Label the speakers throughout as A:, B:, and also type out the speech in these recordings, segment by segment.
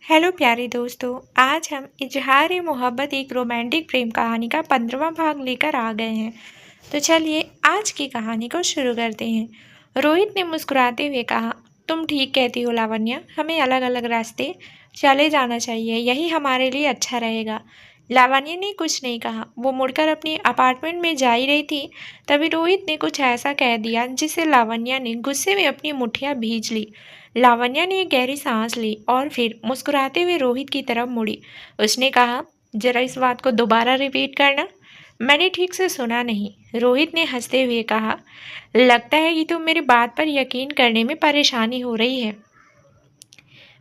A: Hello प्यारे दोस्तों। आज हम इजहार मोहब्बत एक रोमांटिक प्रेम कहानी का 15वां भाग लेकर आ गए हैं। तो चलिए आज की कहानी को शुरू करते हैं। रोहित ने मुस्कुराते हुए कहा, तुम ठीक कहती हो लावण्या, हमें अलग अलग रास्ते चले जाना चाहिए, यही हमारे लिए अच्छा रहेगा। लावण्या ने कुछ नहीं कहा। वो मुड़कर अपने अपार्टमेंट में जा ही रही थी, तभी रोहित ने कुछ ऐसा कह दिया जिससे लावण्या ने गुस्से में अपनी मुठ्ठियां भींच ली। लावण्या ने एक गहरी सांस ली और फिर मुस्कुराते हुए रोहित की तरफ मुड़ी। उसने कहा, जरा इस बात को दोबारा रिपीट करना, मैंने ठीक से सुना नहीं। रोहित ने हंसते हुए कहा, लगता है कि तुम मेरी बात पर यकीन करने में परेशानी हो रही है।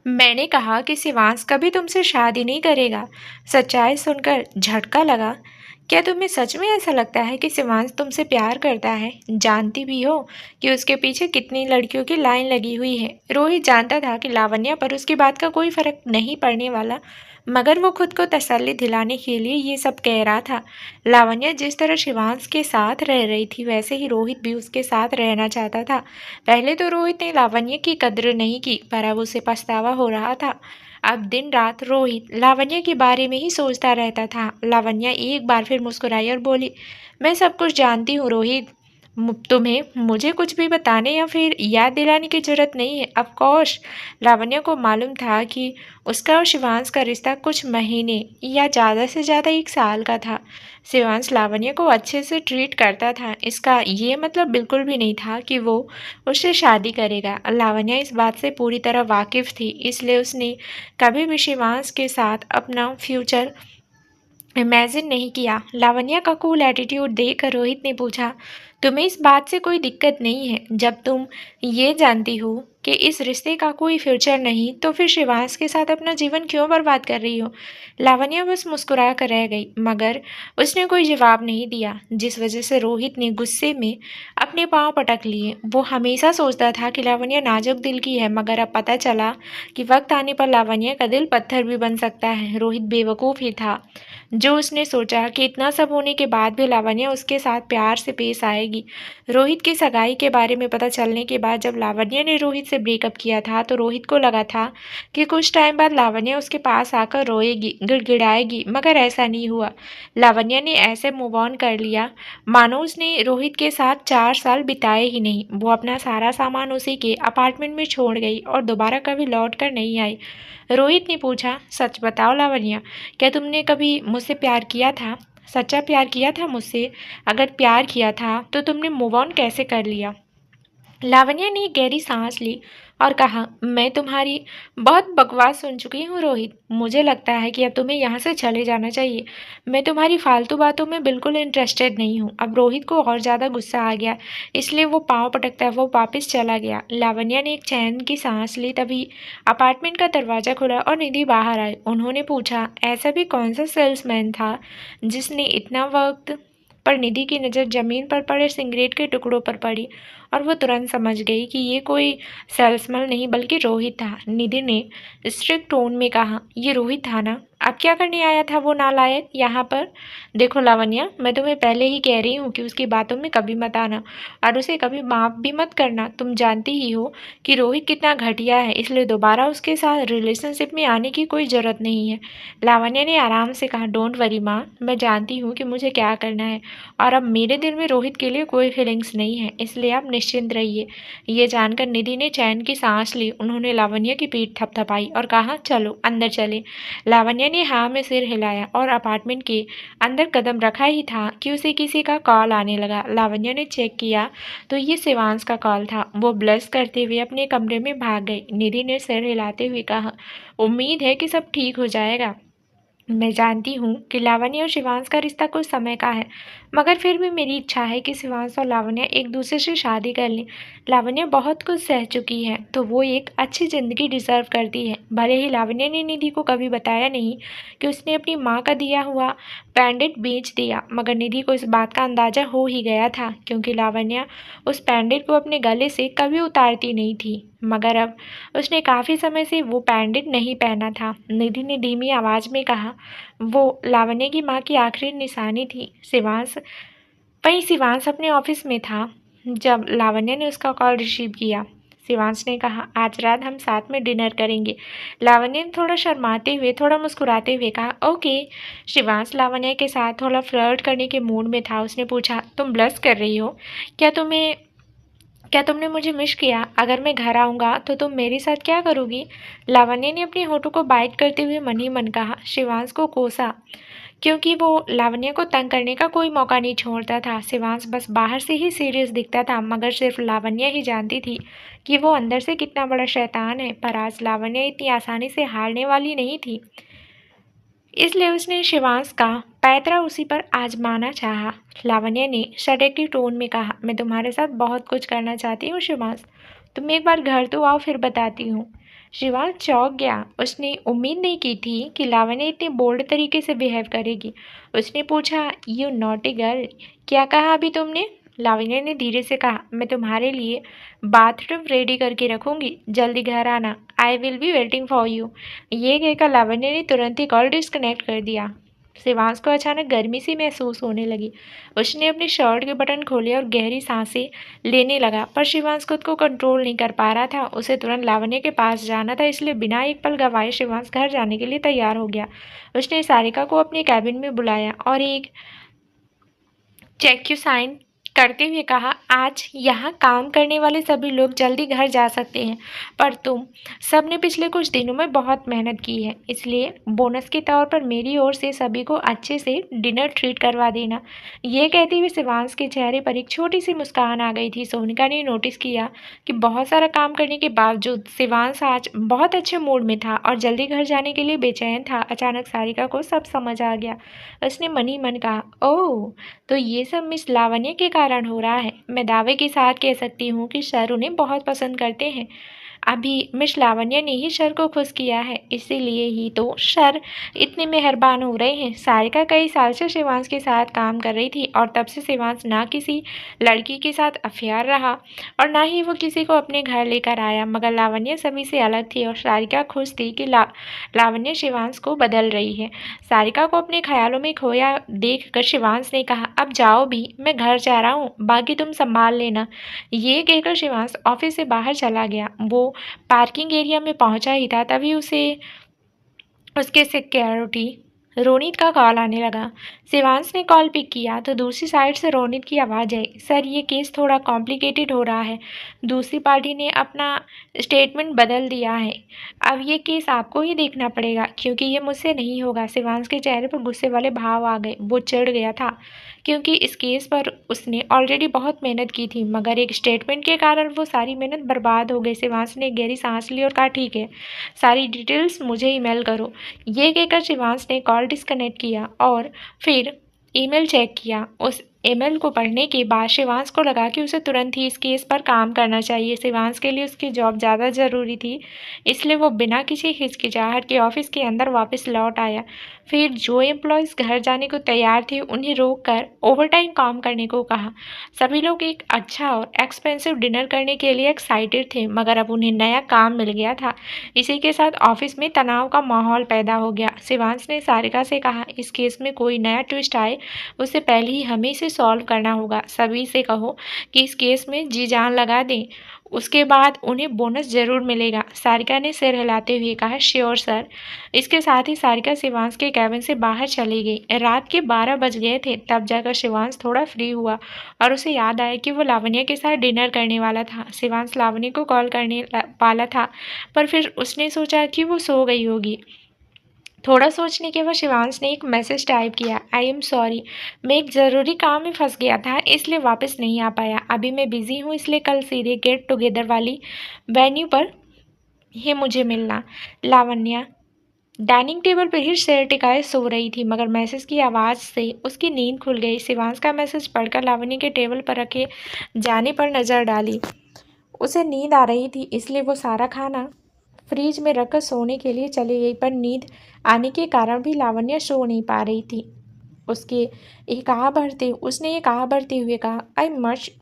A: मैंने कहा कि शिवांश कभी तुमसे शादी नहीं करेगा। सच्चाई सुनकर झटका लगा। क्या तुम्हें सच में ऐसा लगता है कि शिवांश तुमसे प्यार करता है? जानती भी हो कि उसके पीछे कितनी लड़कियों की लाइन लगी हुई है। रोहित जानता था कि लावण्या पर उसकी बात का कोई फर्क नहीं पड़ने वाला, मगर वो खुद को तसल्ली दिलाने के लिए ये सब कह रहा था। लावण्या जिस तरह शिवांश के साथ रह रही थी, वैसे ही रोहित भी उसके साथ रहना चाहता था। पहले तो रोहित ने लावण्य की कद्र नहीं की, पर अब उसे पछतावा हो रहा था। अब दिन रात रोहित लावण्य के बारे में ही सोचता रहता था। लावण्य एक बार फिर मुस्कुराई और बोली, मैं सब कुछ जानती हूँ रोहित, तुम्हें मुझे कुछ भी बताने या फिर याद दिलाने की जरूरत नहीं है। ऑफ कोर्स लावण्य को मालूम था कि उसका और शिवांश का रिश्ता कुछ महीने या ज़्यादा से ज़्यादा 1 साल का था। शिवांश लावण्य को अच्छे से ट्रीट करता था, इसका ये मतलब बिल्कुल भी नहीं था कि वो उससे शादी करेगा। लावण्य इस बात से पूरी तरह वाकिफ थी, इसलिए उसने कभी भी शिवांश के साथ अपना फ्यूचर इमेजिन नहीं किया। लावण्या का कूल एटीट्यूड देखकर रोहित ने पूछा, तुम्हें इस बात से कोई दिक्कत नहीं है? जब तुम ये जानती हो कि इस रिश्ते का कोई फ्यूचर नहीं, तो फिर शिवांश के साथ अपना जीवन क्यों बर्बाद कर रही हो? लावण्या बस मुस्कुरा कर रह गई, मगर उसने कोई जवाब नहीं दिया, जिस वजह से रोहित ने गुस्से में अपने पांव पटक लिए। वो हमेशा सोचता था कि लावण्या नाजुक दिल की है, मगर अब पता चला कि वक्त आने पर लावण्या का दिल पत्थर भी बन सकता है। रोहित बेवकूफ़ ही था जो उसने सोचा कि इतना सब होने के बाद भी लावण्या उसके साथ प्यार से पेश आएगी। रोहित की सगाई के बारे में पता चलने के बाद जब लावण्या ने रोहित से ब्रेकअप किया था, तो रोहित को लगा था कि कुछ टाइम बाद लावण्या उसके पास आकर रोएगी, गिड़गिड़ाएगी, मगर ऐसा नहीं हुआ। लावण्या ने ऐसे मूव ऑन कर लिया मानो उसने रोहित के साथ 4 साल बिताए ही नहीं। वो अपना सारा सामान उसी के अपार्टमेंट में छोड़ गई और दोबारा कभी लौट कर नहीं आई। रोहित ने पूछा, सच बताओ लावण्या, क्या तुमने कभी मुझसे प्यार किया था? सच्चा प्यार किया था मुझसे? अगर प्यार किया था तो तुमने मूव ऑन कैसे कर लिया? लावण्या ने गहरी सांस ली और कहा, मैं तुम्हारी बहुत बकवास सुन चुकी हूँ रोहित। मुझे लगता है कि अब तुम्हें यहाँ से चले जाना चाहिए। मैं तुम्हारी फालतू बातों में बिल्कुल इंटरेस्टेड नहीं हूँ। अब रोहित को और ज़्यादा गुस्सा आ गया, इसलिए वो पाँव पटकता वो वापस चला गया। लावण्या ने एक चैन की सांस ली, तभी अपार्टमेंट का दरवाज़ा खुला और निधि बाहर आई। उन्होंने पूछा, ऐसा भी कौन सा सेल्समैन था जिसने इतना वक्त? पर निधि की नज़र ज़मीन पर पड़े सिगरेट के टुकड़ों पर पड़ी और वो तुरंत समझ गई कि ये कोई सेल्समैन नहीं बल्कि रोहित था। निधि ने स्ट्रिक्ट टोन में कहा, ये रोहित था ना? अब क्या करने आया था वो नालायक यहाँ पर? देखो लावण्या, मैं तुम्हें पहले ही कह रही हूँ कि उसकी बातों में कभी मत आना और उसे कभी माफ़ भी मत करना। तुम जानती ही हो कि रोहित कितना घटिया है, इसलिए दोबारा उसके साथ रिलेशनशिप में आने की कोई ज़रूरत नहीं है। लावण्या ने आराम से कहा, डोंट वरी माँ, मैं जानती हूँ कि मुझे क्या करना है और अब मेरे दिल में रोहित के लिए कोई फीलिंग्स नहीं है, इसलिए आप निश्चिंत रहिए। ये जानकर निधि ने चैन की सांस ली। उन्होंने लावण्या की पीठ थपथपाई और कहा, चलो अंदर चले। लावण्या ने हाँ में सिर हिलाया और अपार्टमेंट के अंदर कदम रखा ही था कि उसे किसी का कॉल आने लगा। लावण्या ने चेक किया तो ये शिवांश का कॉल था। वो ब्लश करते हुए अपने कमरे में भाग गई। निधि ने सिर हिलाते हुए कहा, उम्मीद है कि सब ठीक हो जाएगा। मैं जानती हूँ कि लावण्य और शिवांश का रिश्ता कुछ समय का है, मगर फिर भी मेरी इच्छा है कि शिवांश और लावण्य एक दूसरे से शादी कर लें। लावण्य बहुत कुछ सह चुकी है, तो वो एक अच्छी ज़िंदगी डिज़र्व करती है। भले ही लावण्य ने निधि को कभी बताया नहीं कि उसने अपनी माँ का दिया हुआ पैंडेंट बेच दिया, मगर निधि को इस बात का अंदाज़ा हो ही गया था, क्योंकि लावण्य उस पैंडेंट को अपने गले से कभी उतारती नहीं थी। मगर अब उसने काफ़ी समय से वो पैंडेंट नहीं पहना था। निधि ने धीमी आवाज़ में कहा, वो लावण्य की माँ की आखिरी निशानी थी। शिवांश अपने ऑफिस में था जब लावण्य ने उसका कॉल रिसीव किया। शिवांश ने कहा, आज रात हम साथ में डिनर करेंगे। लावण्य ने थोड़ा शर्माते हुए, थोड़ा मुस्कुराते हुए कहा, ओके। शिवांश लावण्य के साथ थोड़ा फ्लर्ट करने के मूड में था। उसने पूछा, तुम ब्लश कर रही हो? क्या तुमने मुझे मिस किया? अगर मैं घर आऊँगा तो तुम मेरे साथ क्या करोगी? लावण्य ने अपने होठों को बाइट करते हुए मन ही मन कहा। शिवांश को कोसा, क्योंकि वो लावण्य को तंग करने का कोई मौका नहीं छोड़ता था। शिवांश बस बाहर से ही सीरियस दिखता था, मगर सिर्फ लावण्य ही जानती थी कि वो अंदर से कितना बड़ा शैतान है। पर आज लावण्य इतनी आसानी से हारने वाली नहीं थी, इसलिए उसने शिवांश का पैतरा उसी पर आजमाना चाहा। लावण्य ने सडेक्टिव टोन में कहा, मैं तुम्हारे साथ बहुत कुछ करना चाहती हूँ शिवांश। तुम एक बार घर तो आओ, फिर बताती हूँ। शिवांश चौंक गया। उसने उम्मीद नहीं की थी कि लावण्य इतनी बोल्ड तरीके से बिहेव करेगी। उसने पूछा, यू नॉटी गर्ल, क्या कहा अभी तुमने? लावण्य ने धीरे से कहा, मैं तुम्हारे लिए बाथरूम रेडी करके रखूंगी, जल्दी घर आना। I will be waiting for you. ये कहकर लावण्य ने तुरंत ही कॉल डिस्कनेक्ट कर दिया। शिवांश को अचानक गर्मी सी महसूस होने लगी। उसने अपनी शर्ट के बटन खोले और गहरी सांसें लेने लगा, पर शिवांश खुद को कंट्रोल नहीं कर पा रहा था। उसे तुरंत लावण्य के पास जाना था, इसलिए बिना एक पल गवाए शिवांश घर जाने के लिए तैयार हो गया। उसने सारिका को अपने कैबिन में बुलाया और एक चेक की साइन करते हुए कहा, आज यहाँ काम करने वाले सभी लोग जल्दी घर जा सकते हैं, पर तुम सब ने पिछले कुछ दिनों में बहुत मेहनत की है, इसलिए बोनस के तौर पर मेरी ओर से सभी को अच्छे से डिनर ट्रीट करवा देना। ये कहते हुए शिवांश के चेहरे पर एक छोटी सी मुस्कान आ गई थी। सोनिका ने नोटिस किया कि बहुत सारा काम करने के बावजूद शिवांश आज बहुत अच्छे मूड में था और जल्दी घर जाने के लिए बेचैन था। अचानक सारिका को सब समझ आ गया। उसने मन ही मन कहा, ओह, तो ये सब मिस लावण्य के कारण हो रहा है। मैं दावे के साथ कह सकती हूँ कि सर उन्हें बहुत पसंद करते हैं। अभी मिस लावण्य ने ही सर को खुश किया है, इसीलिए ही तो सर इतने मेहरबान हो रहे हैं। सारिका कई साल से शिवांश के साथ काम कर रही थी और तब से शिवांश ना किसी लड़की के साथ अफेयर रहा और ना ही वो किसी को अपने घर लेकर आया, मगर लावण्य सभी से अलग थी और सारिका खुश थी कि लावण्य शिवांश को बदल रही है। सारिका को अपने ख्यालों में खोया देख कर शिवांश ने कहा, अब जाओ भी, मैं घर जा रहा हूँ, बाकी तुम संभाल लेना। ये कहकर शिवांश ऑफिस से बाहर चला गया। वो पार्किंग एरिया में पहुंचा ही था, तभी उसके सिक्योरिटी रोनित का कॉल आने लगा। शिवांश ने कॉल पिक किया तो दूसरी साइड से रोनित की आवाज़ आई, सर ये केस थोड़ा कॉम्प्लिकेटेड हो रहा है। दूसरी पार्टी ने अपना स्टेटमेंट बदल दिया है। अब ये केस आपको ही देखना पड़ेगा, क्योंकि ये मुझसे नहीं होगा। शिवांश के चेहरे पर गुस्से वाले भाव आ गए। वो चिढ़ गया था, क्योंकि इस केस पर उसने ऑलरेडी बहुत मेहनत की थी, मगर एक स्टेटमेंट के कारण वो सारी मेहनत बर्बाद हो गई। शिवांश ने गहरी सांस ली और कहा, ठीक है, सारी डिटेल्स मुझे ईमेल करो। ये कहकर शिवांश ने कॉल डिस्कनेक्ट किया और फिर ईमेल चेक किया। उस ईमेल को पढ़ने के बाद शिवांश को लगा कि उसे तुरंत ही इस केस पर काम करना चाहिए। शिवांश के लिए उसकी जॉब ज़्यादा ज़रूरी थी, इसलिए वो बिना किसी हिचकिचाहट के ऑफिस के अंदर वापस लौट आया। फिर जो एम्प्लॉयज़ घर जाने को तैयार थे उन्हें रोक कर ओवरटाइम काम करने को कहा। सभी लोग एक अच्छा और एक्सपेंसिव डिनर करने के लिए एक्साइटेड थे, मगर अब उन्हें नया काम मिल गया था। इसी के साथ ऑफिस में तनाव का माहौल पैदा हो गया। शिवांश ने सारिका से कहा, इस केस में कोई नया ट्विस्ट आए उससे पहले ही हमें इसे सॉल्व करना होगा। सभी से कहो कि इस केस में जी जान लगा दें, उसके बाद उन्हें बोनस ज़रूर मिलेगा। सारिका ने सिर हिलाते हुए कहा, श्योर सर। इसके साथ ही सारिका शिवांश के कैबिन से बाहर चली गई। रात के 12 बज गए थे, तब जाकर शिवांश थोड़ा फ्री हुआ और उसे याद आया कि वो लावण्य के साथ डिनर करने वाला था। शिवांश लावण्य को कॉल करने वाला था, पर फिर उसने सोचा कि वो सो गई होगी। थोड़ा सोचने के बाद शिवांश ने एक मैसेज टाइप किया, आई एम सॉरी, मैं एक ज़रूरी काम में फंस गया था, इसलिए वापस नहीं आ पाया। अभी मैं बिज़ी हूँ, इसलिए कल सीधे गेट टुगेदर वाली वेन्यू पर ही मुझे मिलना। लावण्या डाइनिंग टेबल पर ही सिर टिकाए सो रही थी, मगर मैसेज की आवाज़ से उसकी नींद खुल गई। शिवांश का मैसेज पढ़कर लावण्य के टेबल पर रखे जाने पर नज़र डाली। उसे नींद आ रही थी, इसलिए वो सारा खाना फ्रिज में रखकर सोने के लिए चली गई, पर नींद आने के कारण भी लावण्य सो नहीं पा रही थी। उसने ये कहा भरते हुए कहा,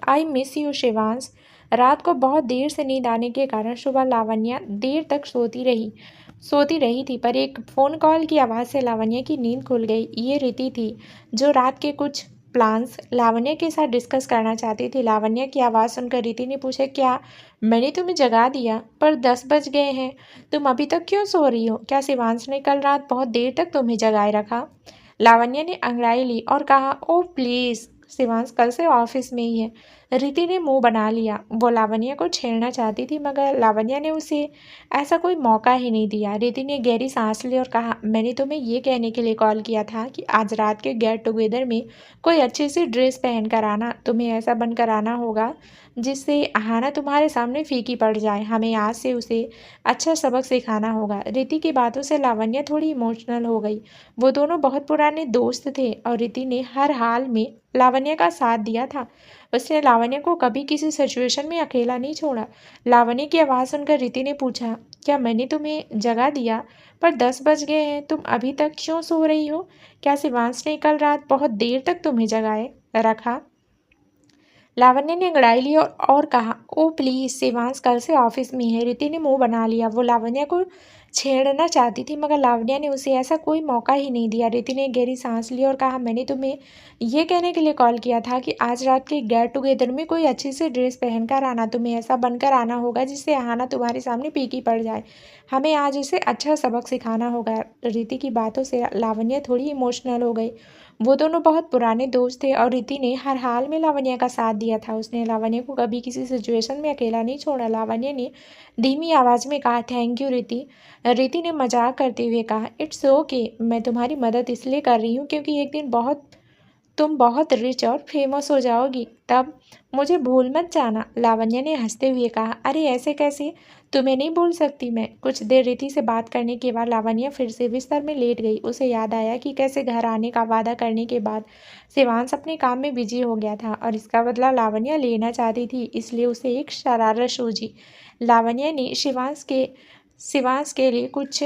A: आई मिस यू शिवांश। रात को बहुत देर से नींद आने के कारण सुबह लावण्य देर तक सोती रही थी, पर एक फ़ोन कॉल की आवाज़ से लावण्य की नींद खुल गई। ये रीति थी जो रात के कुछ प्लान्स लावण्य के साथ डिस्कस करना चाहती थी। लावण्य की आवाज़ सुनकर रीति ने पूछा, क्या मैंने तुम्हें जगा दिया? पर 10 बज गए हैं, तुम अभी तक क्यों सो रही हो? क्या शिवांश ने कल रात बहुत देर तक तुम्हें जगाए रखा? लावण्य ने अंगड़ाई ली और कहा, ओह प्लीज़, शिवांश कल से ऑफिस में ही है। रीति ने मुंह बना लिया। वो लावण्य को छेड़ना चाहती थी, मगर लावण्य ने उसे ऐसा कोई मौका ही नहीं दिया। रीति ने गहरी सांस ली और कहा, मैंने तुम्हें ये कहने के लिए कॉल किया था कि आज रात के गेट टुगेदर में कोई अच्छी सी ड्रेस पहन कर आना। तुम्हें ऐसा बनकर आना होगा जिससे आहाना तुम्हारे सामने फीकी पड़ जाए। हमें आज से उसे अच्छा सबक सिखाना होगा। रीति की बातों से लावण्य थोड़ी इमोशनल हो गई। वो दोनों बहुत पुराने दोस्त थे और रीति ने हर हाल में लावण्य का साथ दिया था। उसने लावण्य को कभी किसी सिचुएशन में अकेला नहीं छोड़ा। लावण्य की आवाज़ सुनकर रीति ने पूछा, क्या मैंने तुम्हें जगा दिया? पर 10 बज गए हैं, तुम अभी तक क्यों सो रही हो? क्या शिवांश ने कल रात बहुत देर तक तुम्हें जगाए रखा? लावण्य ने अंगड़ाई ली और कहा, ओ प्लीज़, शिवांश कल से ऑफिस में है। रीति ने मुंह बना लिया। वो लावण्य को छेड़ना चाहती थी, मगर लावण्य ने उसे ऐसा कोई मौका ही नहीं दिया। रीति ने गहरी सांस ली और कहा, मैंने तुम्हें ये कहने के लिए कॉल किया था कि आज रात के गेट टुगेदर में कोई अच्छी सी ड्रेस पहनकर आना। तुम्हें ऐसा बनकर आना होगा जिससे आहाना तुम्हारे सामने फीकी पड़ जाए। हमें आज इसे अच्छा सबक सिखाना होगा। रीति की बातों से लावण्य थोड़ी इमोशनल हो गई। वो दोनों बहुत पुराने दोस्त थे और रीति ने हर हाल में लावण्य का साथ दिया था। उसने लावण्य को कभी किसी सिचुएशन में अकेला नहीं छोड़ा। लावण्य ने धीमी आवाज़ में कहा, थैंक यू रीति। रीति ने मजाक करते हुए कहा, इट्स ओके, मैं तुम्हारी मदद इसलिए कर रही हूँ क्योंकि एक दिन तुम बहुत रिच और फेमस हो जाओगी, तब मुझे भूल मत जाना। लावण्य ने हंसते हुए कहा, अरे ऐसे कैसे, तुम्हें नहीं भूल सकती मैं। कुछ देर रीति से बात करने के बाद लावण्य फिर से बिस्तर में लेट गई। उसे याद आया कि कैसे घर आने का वादा करने के बाद शिवांश अपने काम में बिजी हो गया था और इसका बदला लावण्य लेना चाहती थी, इसलिए उसे एक शरारत सूझी। लावण्य ने शिवांश के लिए कुछ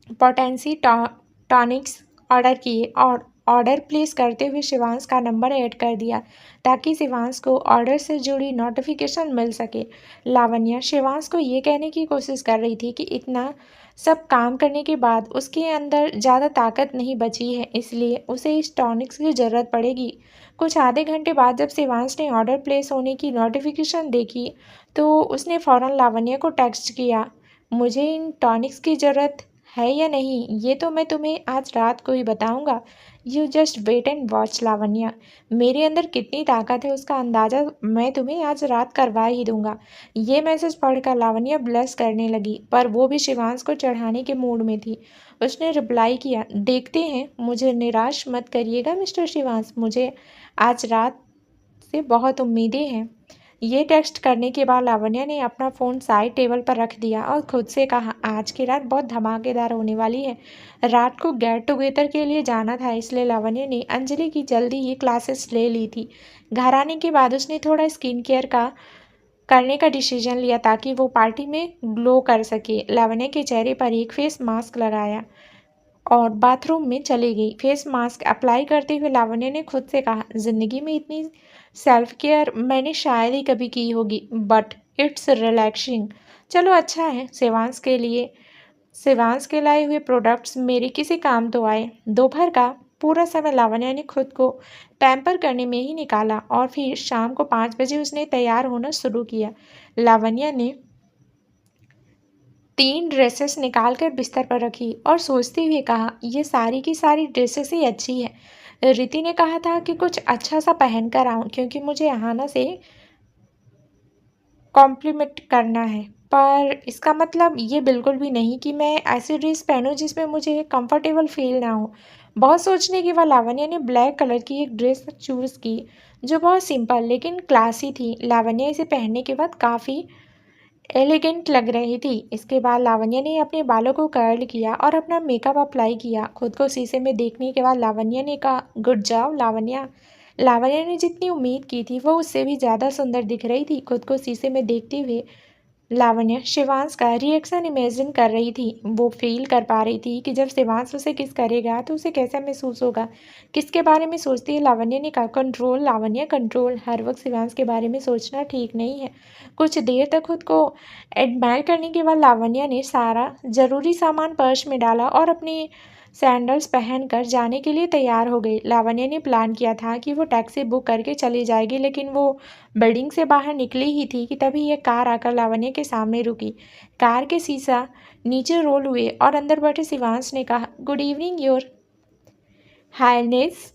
A: पोटेंसी टॉनिक्स ऑर्डर किए और ऑर्डर प्लेस करते हुए शिवांश का नंबर ऐड कर दिया ताकि शिवांश को ऑर्डर से जुड़ी नोटिफिकेशन मिल सके। लावण्य शिवांश को ये कहने की कोशिश कर रही थी कि इतना सब काम करने के बाद उसके अंदर ज़्यादा ताकत नहीं बची है, इसलिए उसे इस टॉनिक्स की ज़रूरत पड़ेगी। कुछ आधे घंटे बाद जब शिवांश ने ऑर्डर प्लेस होने की नोटिफिकेशन देखी तो उसने फ़ौरन लावण्य को टेक्स्ट किया, मुझे इन टॉनिक्स की ज़रूरत है या नहीं ये तो मैं तुम्हें आज रात को ही बताऊंगा। You just wait and watch Lavanya. मेरे अंदर कितनी ताकत है उसका अंदाज़ा मैं तुम्हें आज रात करवा ही दूंगा। ये मैसेज पढ़कर लावण्य ब्लश करने लगी, पर वो भी शिवांश को चढ़ाने के मूड में थी। उसने रिप्लाई किया, देखते हैं, मुझे निराश मत करिएगा मिस्टर शिवांश, मुझे आज रात से बहुत उम्मीदें हैं। ये टेक्स्ट करने के बाद लावण्य ने अपना फ़ोन साइड टेबल पर रख दिया और खुद से कहा, आज की रात बहुत धमाकेदार होने वाली है। रात को गेट टुगेदर के लिए जाना था, इसलिए लावण्य ने अंजलि की जल्दी ही क्लासेस ले ली थी। घर आने के बाद उसने थोड़ा स्किन केयर करने का डिसीजन लिया ताकि वो पार्टी में ग्लो कर सके। लावण्य के चेहरे पर एक फेस मास्क लगाया और बाथरूम में चली गई। फेस मास्क अप्लाई करते हुए लावण्य ने खुद से कहा, ज़िंदगी में इतनी सेल्फ केयर मैंने शायद ही कभी की होगी, बट इट्स रिलैक्सिंग। चलो अच्छा है, शिवांश के लाए हुए प्रोडक्ट्स मेरे किसी काम तो आए। दोपहर का पूरा समय लावण्य ने खुद को पैम्पर करने में ही निकाला और फिर शाम को 5 बजे उसने तैयार होना शुरू किया। लावण्य ने 3 ड्रेसेस निकाल कर बिस्तर पर रखी और सोचते हुए कहा, ये सारी की सारी ड्रेसेस ही अच्छी है। रीति ने कहा था कि कुछ अच्छा सा पहन कर आऊँ क्योंकि मुझे आहाना से कॉम्प्लीमेंट करना है, पर इसका मतलब ये बिल्कुल भी नहीं कि मैं ऐसी ड्रेस पहनूं जिसमें मुझे कंफर्टेबल फील ना हो। बहुत सोचने के बाद लावण्य ने ब्लैक कलर की एक ड्रेस चूज़ की जो बहुत सिंपल लेकिन क्लासी थी। लावण्य इसे पहनने के बाद काफ़ी एलिगेंट लग रही थी। इसके बाद लावण्य ने अपने बालों को कर्ल किया और अपना मेकअप अप्लाई किया। खुद को शीशे में देखने के बाद लावण्य ने कहा, गुड जॉब लावण्य। लावण्य ने जितनी उम्मीद की थी वो उससे भी ज़्यादा सुंदर दिख रही थी। खुद को शीशे में देखते हुए लावण्य शिवांश का रिएक्शन इमेजिन कर रही थी। वो फील कर पा रही थी कि जब शिवांश उसे किस करेगा तो उसे कैसा महसूस होगा। किसके बारे में सोचती है? लावण्य ने कहा, कंट्रोल लावण्य कंट्रोल। हर वक्त शिवांश के बारे में सोचना ठीक नहीं है। कुछ देर तक खुद को एडमायर करने के बाद लावण्य ने सारा ज़रूरी सामान पर्स में डाला और अपने सैंडल्स पहनकर जाने के लिए तैयार हो गई। लावण्या ने प्लान किया था कि वो टैक्सी बुक करके चली जाएगी, लेकिन वो बिल्डिंग से बाहर निकली ही थी कि तभी एक कार आकर लावण्या के सामने रुकी। कार के शीशा नीचे रोल हुए और अंदर बैठे शिवांश ने कहा, good evening your highness.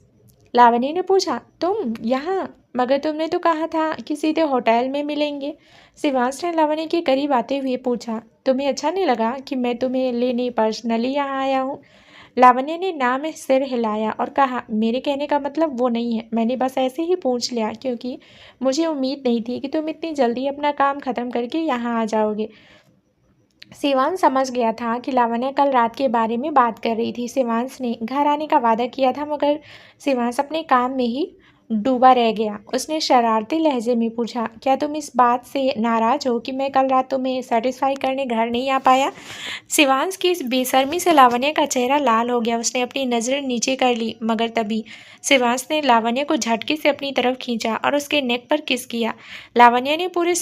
A: Lavanya ने पूछा, तुम यहाँ? मगर तुमने तो कहा था कि सीधे होटल में मिलेंगे। शिवांश ने लावण्या के करीब आते हुए पूछा, तुम्हें अच्छा नहीं लगा कि मैं तुम्हें लेने पर्सनली यहाँ आया हूँ? लावण्या ने ना में सिर हिलाया और कहा, मेरे कहने का मतलब वो नहीं है। मैंने बस ऐसे ही पूछ लिया क्योंकि मुझे उम्मीद नहीं थी कि तुम इतनी जल्दी अपना काम ख़त्म करके यहाँ आ जाओगे। शिवांश समझ गया था कि लावण्या कल रात के बारे में बात कर रही थी। शिवांश ने घर आने का वादा किया था, मगर शिवांश अपने काम में ही डूबा रह गया। उसने शरारती लहजे में पूछा, क्या तुम इस बात से नाराज़ हो कि मैं कल रात तुम्हें सेटिस्फाई करने घर नहीं आ पाया? शिवांश की इस बेशर्मी से लावण्या का चेहरा लाल हो गया। उसने अपनी नज़रें नीचे कर ली, मगर तभी शिवांश ने लावण्या को झटके से अपनी तरफ खींचा और उसके नेक पर किस किया। लावण्या के पूरे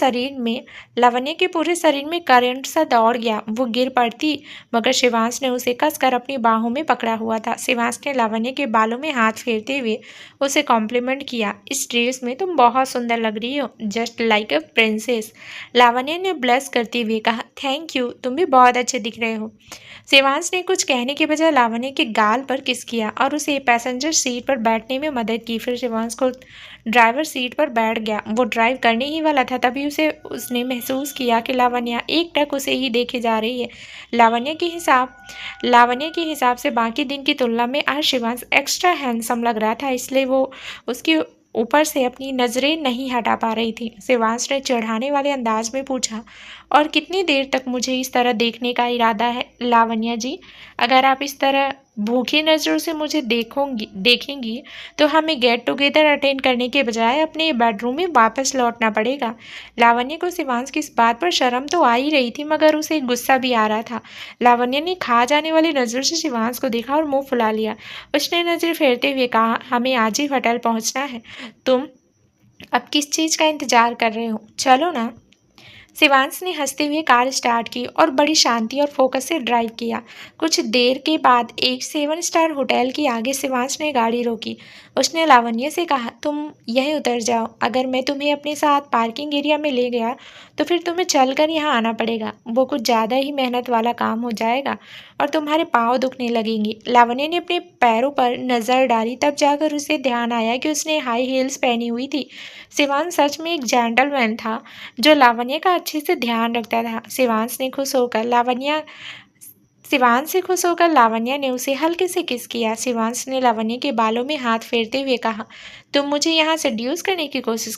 A: शरीर में करंट सा दौड़ गया। वो गिर पड़ती, मगर शिवांश ने उसे कसकर अपनी बाहों में पकड़ा हुआ था। शिवांश ने लावण्या के बालों में हाथ फेरते हुए उसे कॉम्प्लीमेंट किया, इस ड्रेस में तुम बहुत सुंदर लग रही हो, just like a princess. Lavanya ने ब्लश करते हुए कहा, थैंक यू, तुम भी बहुत अच्छे दिख रहे हो। शिवांश ने कुछ कहने के बजाय लावण्या के गाल पर किस किया और उसे पैसेंजर सीट पर बैठने में मदद की। फिर शिवांश को ड्राइवर सीट पर बैठ गया। वो ड्राइव करने ही वाला था, तभी उसने महसूस किया कि लावण्या एकटक उसे ही देखे जा रही है। लावण्या के हिसाब से बाकी दिन की तुलना में आज शिवांश एक्स्ट्रा हैंडसम लग रहा था, इसलिए वो उसके ऊपर से अपनी नज़रें नहीं हटा पा रही थी। शिवांश ने चिढ़ाने वाले अंदाज में पूछा, और कितनी देर तक मुझे इस तरह देखने का इरादा है लावण्या जी? अगर आप इस तरह भूखी नज़रों से मुझे देखेंगी तो हमें गेट टुगेदर अटेंड करने के बजाय अपने बेडरूम में वापस लौटना पड़ेगा। लावण्या को शिवांश की इस बात पर शर्म तो आ ही रही थी, मगर उसे गुस्सा भी आ रहा था। लावण्या ने खा जाने वाली नज़रों से शिवांश को देखा और मुंह फुला लिया। उसने नज़र फेरते हुए कहा, हमें आज ही होटल पहुंचना है। तुम अब किस चीज़ का इंतजार कर रहे हो? चलो ना। शिवांश ने हंसते हुए कार स्टार्ट की और बड़ी शांति और फोकस से ड्राइव किया। कुछ देर के बाद एक 7 स्टार होटल के आगे शिवांश ने गाड़ी रोकी। उसने लावण्या से कहा, तुम यहीं उतर जाओ। अगर मैं तुम्हें अपने साथ पार्किंग एरिया में ले गया तो फिर तुम्हें चलकर यहाँ आना पड़ेगा। वो कुछ ज़्यादा ही मेहनत वाला काम हो जाएगा और तुम्हारे पाँव दुखने लगेंगे। लावण्या ने अपने पैरों पर नज़र डाली, तब जाकर उसे ध्यान आया कि उसने हाई हील्स पहनी हुई थी। शिवांश सच में एक जेंटलमैन था जो लावण्या का अच्छे से ध्यान रखता था। शिवांश से खुश होकर लावण्या ने उसे हल्के से किस किया। शिवांश ने लावण्या के बालों में हाथ फेरते हुए कहा, तुम मुझे यहाँ सेड्यूस करने की कोशिश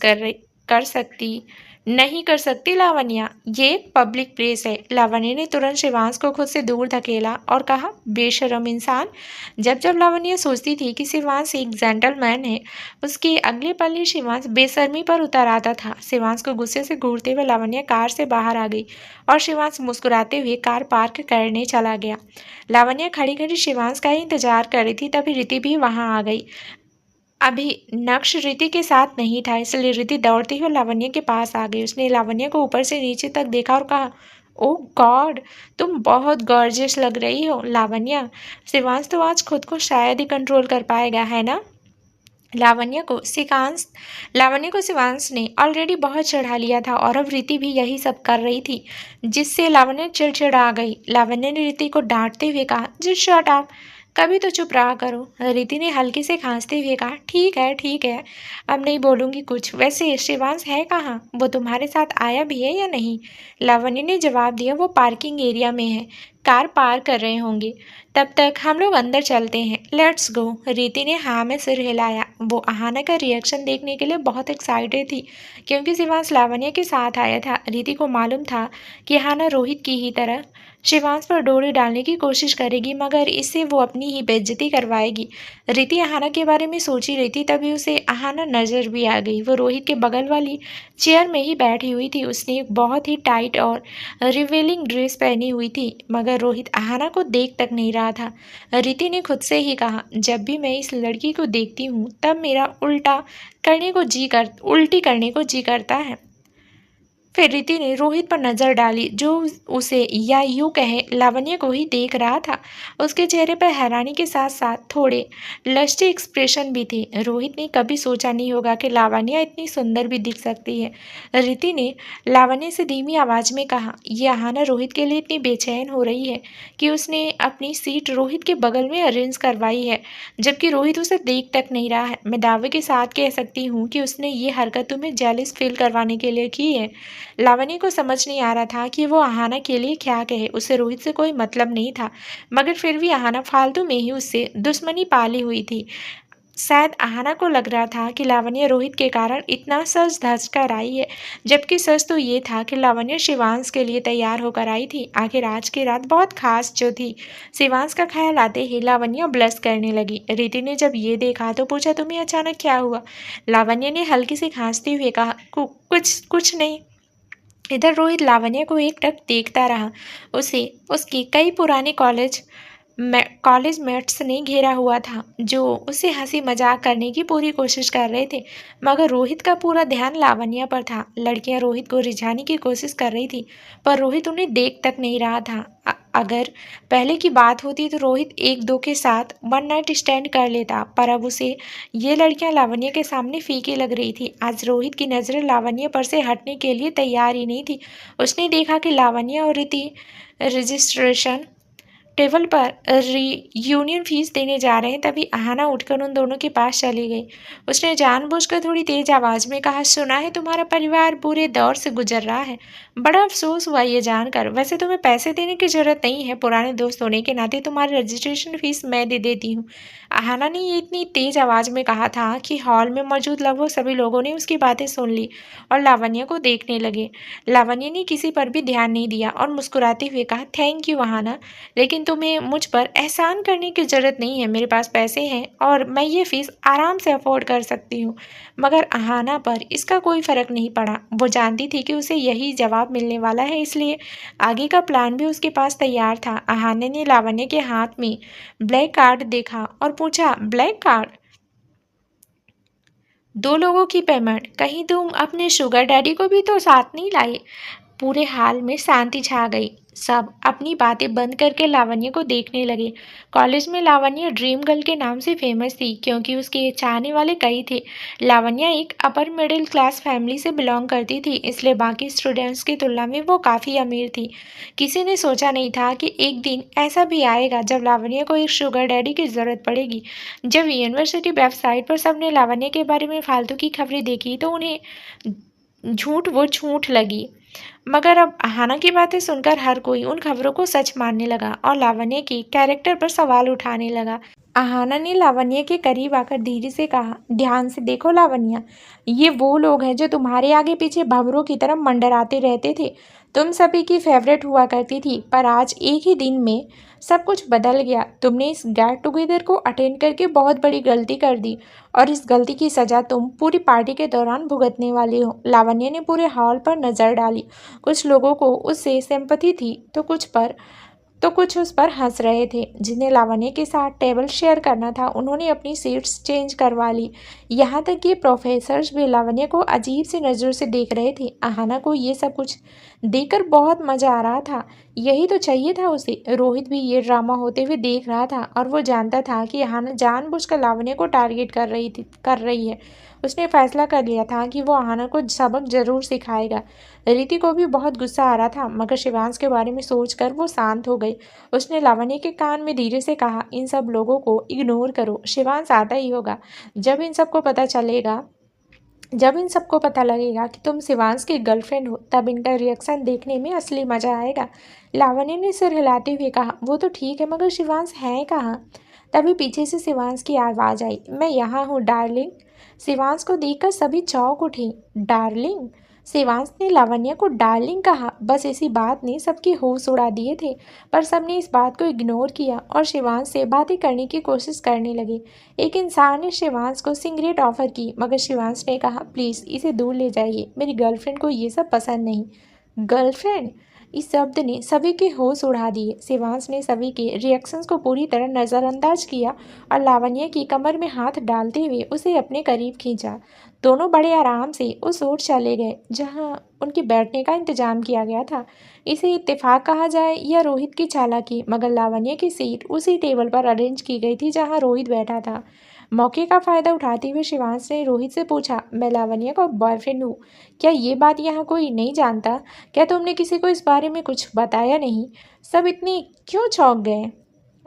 A: नहीं कर सकती लावण्या, ये एक पब्लिक प्लेस है। लावण्या ने तुरंत शिवांश को खुद से दूर धकेला और कहा, बेशरम इंसान। जब जब लावण्या सोचती थी कि शिवांश एक जेंटलमैन है, उसके अगले पल ही शिवांश बेशर्मी पर उतर आता था। शिवांश को गुस्से से घूरते हुए लावण्या कार से बाहर आ गई और शिवांश मुस्कुराते हुए कार पार्क करने चला गया। लावण्या खड़ी खड़ी शिवांश का ही इंतजार कर रही थी, तभी रिति भी वहां आ गई। अभी नक्श रिति के साथ नहीं था, इसलिए रिति दौड़ती हुई लावण्या के पास आ गई। उसने लावण्या को ऊपर से नीचे तक देखा और कहा, ओह गॉड, तुम बहुत गॉर्जियस लग रही हो लावण्या। शिवांश तो आज खुद को शायद ही कंट्रोल कर पाएगा, है ना? लावण्या को शिवांश ने ऑलरेडी बहुत चढ़ा लिया था और अब रिति भी यही सब कर रही थी, जिससे लावण्या चिड़चिड़ा गई। लावण्या ने रिति को डांटते हुए कहा, जस्ट शट अप, कभी तो चुप रहा करो। रिति ने हल्के से खांसते हुए कहा, ठीक है, अब नहीं बोलूँगी कुछ। वैसे शिवांश है कहाँ? वो तुम्हारे साथ आया भी है या नहीं? लावण्या ने जवाब दिया, वो पार्किंग एरिया में है, कार पार कर रहे होंगे। तब तक हम लोग अंदर चलते हैं, लेट्स गो। रिति ने हाँ में सिर हिलाया। वो अहाना का रिएक्शन देखने के लिए बहुत एक्साइटेड थी, क्योंकि शिवांश लावण्या के साथ आया था। रिति को मालूम था कि अहाना रोहित की ही तरह शिवांश पर डोरी डालने की कोशिश करेगी, मगर इससे वो अपनी ही बेइज्जती करवाएगी। रिति अहाना के बारे में सोची रही थी, तभी उसे अहाना नजर भी आ गई। वो रोहित के बगल वाली चेयर में ही बैठी हुई थी। उसने एक बहुत ही टाइट और रिवीलिंग ड्रेस पहनी हुई थी, मगर रोहित अहाना को देख तक नहीं रहा था। रिति ने खुद से ही कहा, जब भी मैं इस लड़की को देखती हूँ तब मेरा उल्टी करने को जी करता है। फिर रीति ने रोहित पर नजर डाली, जो उसे या यूं कहे लावण्य को ही देख रहा था। उसके चेहरे पर हैरानी के साथ साथ थोड़े लश्ती एक्सप्रेशन भी थे। रोहित ने कभी सोचा नहीं होगा कि लावण्य इतनी सुंदर भी दिख सकती है। रीति ने लावण्य से धीमी आवाज में कहा, यह आहाना रोहित के लिए इतनी बेचैन हो रही है कि उसने अपनी सीट रोहित के बगल में अरेंज करवाई है, जबकि रोहित उसे देख तक नहीं रहा है। मैं दावे के साथ कह सकती हूँ कि उसने ये हरकत तुम्हें जेलिस फील करवाने के लिए की है। लावण्य को समझ नहीं आ रहा था कि वो आहाना के लिए क्या कहे। उसे रोहित से कोई मतलब नहीं था, मगर फिर भी आहाना फालतू में ही उससे दुश्मनी पाली हुई थी। शायद आहाना को लग रहा था कि लावण्य रोहित के कारण इतना सज धज कर आई है, जबकि सच तो ये था कि लावण्य शिवांश के लिए तैयार होकर आई थी। आखिर आज की रात बहुत खास जो थी। शिवांश का ख्याल आते ही लावण्य ब्लश करने लगी। रीति ने जब ये देखा तो पूछा, तुम्हें अचानक क्या हुआ? लावण्य ने हल्की से खांसते हुए कहा, कुछ कुछ नहीं। इधर रोहित लावण्य को एकटक देखता रहा। उसे उसकी कई पुराने कॉलेज मेट्स ने घेरा हुआ था, जो उसे हंसी मजाक करने की पूरी कोशिश कर रहे थे, मगर रोहित का पूरा ध्यान लावण्य पर था। लड़कियां रोहित को रिझाने की कोशिश कर रही थी, पर रोहित उन्हें देख तक नहीं रहा था। अगर पहले की बात होती तो रोहित एक दो के साथ वन नाइट स्टैंड कर लेता, पर अब उसे ये लड़कियां लावण्य के सामने फीकी लग रही थी। आज रोहित की नज़रें लावण्य पर से हटने के लिए तैयार ही नहीं थी। उसने देखा कि लावण्य और रीति रजिस्ट्रेशन टेबल पर यूनियन फीस देने जा रहे हैं। तभी आहाना उठकर उन दोनों के पास चली गई। उसने जानबूझकर थोड़ी तेज आवाज में कहा, सुना है तुम्हारा परिवार बुरे दौर से गुजर रहा है। बड़ा अफसोस हुआ ये जानकर। वैसे तुम्हें पैसे देने की जरूरत नहीं है, पुराने दोस्त होने के नाते तुम्हारी रजिस्ट्रेशन फीस मैं दे देती हूँ। आहाना ने ये इतनी तेज आवाज में कहा था कि हॉल में मौजूद लगभग सभी लोगों ने उसकी बातें सुन ली और लावण्य को देखने लगे। लावण्य ने किसी पर भी ध्यान नहीं दिया और मुस्कुराते हुए कहा, थैंक यू आहाना, लेकिन तुम्हें मुझ पर एहसान करने की ज़रूरत नहीं है। मेरे पास पैसे हैं और मैं ये फ़ीस आराम से अफोर्ड कर सकती हूँ। मगर आहाना पर इसका कोई फ़र्क नहीं पड़ा। वो जानती थी कि उसे यही जवाब मिलने वाला है, इसलिए आगे का प्लान भी उसके पास तैयार था। आहाना ने लावण्य के हाथ में ब्लैक कार्ड देखा और पूछा, ब्लैक कार्ड? दो लोगों की पेमेंट? कहीं तुम अपने शुगर डैडी को भी तो साथ नहीं लाए? पूरे हाल में शांति छा गई। सब अपनी बातें बंद करके लावण्य को देखने लगे। कॉलेज में लावण्य ड्रीम गर्ल के नाम से फेमस थी, क्योंकि उसके चाहने वाले कई थे। लावण्य एक अपर मिडिल क्लास फैमिली से बिलोंग करती थी, इसलिए बाकी स्टूडेंट्स की तुलना में वो काफ़ी अमीर थी। किसी ने सोचा नहीं था कि एक दिन ऐसा भी आएगा जब लावण्य को एक शुगर डैडी की ज़रूरत पड़ेगी। जब यूनिवर्सिटी वेबसाइट पर सबने लावण्य के बारे में फालतू की खबरें देखी तो उन्हें झूठ लगी। मगर अब आहाना की बातें सुनकर हर कोई उन खबरों को सच मानने लगा और लावण्य की कैरेक्टर पर सवाल उठाने लगा। आहाना ने लावण्य के करीब आकर धीरे से कहा, ध्यान से देखो लावण्य, ये वो लोग हैं जो तुम्हारे आगे पीछे भंवरों की तरह मंडराते रहते थे। तुम सभी की फेवरेट हुआ करती थी, पर आज एक ही दिन में सब कुछ बदल गया। तुमने इस गेट टुगेदर को अटेंड करके बहुत बड़ी गलती कर दी और इस गलती की सज़ा तुम पूरी पार्टी के दौरान भुगतने वाली हो। लावण्य ने पूरे हॉल पर नज़र डाली। कुछ लोगों को उससे सिंपैथी थी तो कुछ उस पर हंस रहे थे। जिन्हें लावण्य के साथ टेबल शेयर करना था उन्होंने अपनी सीट्स चेंज करवा ली। यहाँ तक कि प्रोफेसर्स भी लावण्य को अजीब सी नज़रों से देख रहे थे। आहाना को ये सब कुछ देखकर बहुत मज़ा आ रहा था। यही तो चाहिए था उसे। रोहित भी ये ड्रामा होते हुए देख रहा था और वो जानता था कि आहाना जानबूझकर लावण्य को टारगेट कर रही है। उसने फैसला कर लिया था कि वो आहाना को सबक जरूर सिखाएगा। रीति को भी बहुत गुस्सा आ रहा था, मगर शिवांश के बारे में सोचकर वो शांत हो गई। उसने लावण्य के कान में धीरे से कहा, इन सब लोगों को इग्नोर करो, शिवांश आता ही होगा। जब इन सबको पता लगेगा कि तुम शिवांश की गर्लफ्रेंड हो, तब इनका रिएक्शन देखने में असली मजा आएगा। लावण्य ने सिर हिलाते हुए कहा, वो तो ठीक है, मगर शिवांश है कहाँ? तभी पीछे से शिवांश की आवाज़ आई, मैं यहाँ हूँ डार्लिंग। शिवांश को देखकर सभी चौंक उठी। डार्लिंग? शिवांश ने लावण्य को डार्लिंग कहा। बस इसी बात ने सबकी होश उड़ा दिए थे, पर सबने इस बात को इग्नोर किया और शिवांश से बातें करने की कोशिश करने लगे। एक इंसान ने शिवांश को सिगरेट ऑफर की, मगर शिवांश ने कहा, प्लीज़ इसे दूर ले जाइए, मेरी गर्लफ्रेंड को ये सब पसंद नहीं। गर्लफ्रेंड? इस शब्द ने सभी के होश उड़ा दिए। शिवांश ने सभी के रिएक्शंस को पूरी तरह नज़रअंदाज किया और लावण्य की कमर में हाथ डालते हुए उसे अपने करीब खींचा। दोनों बड़े आराम से उस ओर चले गए जहां उनके बैठने का इंतजाम किया गया था। इसे इत्तेफाक कहा जाए या रोहित की चालाकी, मगर लावण्य की सीट उसी टेबल पर अरेंज की गई थी जहां रोहित बैठा था। मौके का फायदा उठाते हुए शिवांश ने रोहित से पूछा, मैं लावण्य का बॉयफ्रेंड हूँ। क्या ये बात यहाँ कोई नहीं जानता? क्या तुमने किसी को इस बारे में कुछ बताया नहीं? सब इतने क्यों चौंक गए?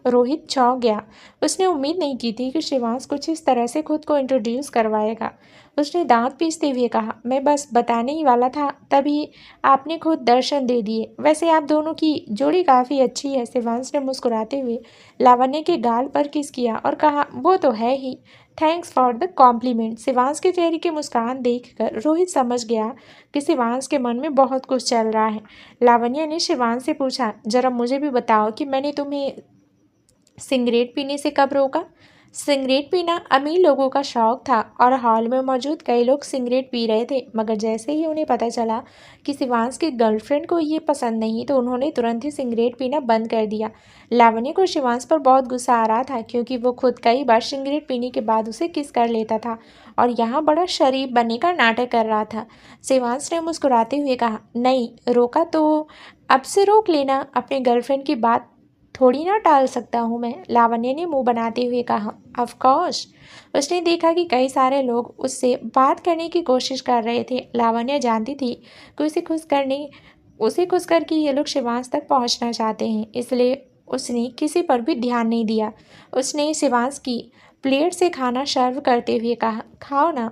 A: रोहित चौंक गया। उसने उम्मीद नहीं की थी कि शिवांश कुछ इस तरह से खुद को इंट्रोड्यूस करवाएगा। उसने दांत पीसते हुए कहा, मैं बस बताने ही वाला था, तभी आपने खुद दर्शन दे दिए। वैसे आप दोनों की जोड़ी काफ़ी अच्छी है। शिवांश ने मुस्कुराते हुए लावण्य के गाल पर किस किया और कहा, वो तो है ही। Thanks for the compliment. Shivansh के चेहरे की मुस्कान देखकर रोहित समझ गया कि शिवांश के मन में बहुत कुछ चल रहा है। लावण्य ने शिवांश से पूछा, जरा मुझे भी बताओ कि मैंने तुम्हें सिगरेट पीने से कब रोका? सिगरेट पीना अमीर लोगों का शौक था और हॉल में मौजूद कई लोग सिगरेट पी रहे थे, मगर जैसे ही उन्हें पता चला कि शिवांश की गर्लफ्रेंड को ये पसंद नहीं तो उन्होंने तुरंत ही सिगरेट पीना बंद कर दिया। लावण्य को शिवांश पर बहुत गुस्सा आ रहा था क्योंकि वो खुद कई बार सिगरेट पीने के बाद उसे किस कर लेता था और यहाँ बड़ा शरीफ बनने का नाटक कर रहा था। शिवांश ने मुस्कुराते हुए कहा, नहीं रोका तो अब से रोक लेना। अपनी गर्लफ्रेंड की बात थोड़ी ना टाल सकता हूँ मैं। लावण्य ने मुंह बनाते हुए कहा, ऑफ कोर्स। उसने देखा कि कई सारे लोग उससे बात करने की कोशिश कर रहे थे। लावण्य जानती थी कि उसे खुश करके ये लोग शिवांश तक पहुंचना चाहते हैं, इसलिए उसने किसी पर भी ध्यान नहीं दिया। उसने शिवांश की प्लेट से खाना सर्व करते हुए कहा, खाओ ना।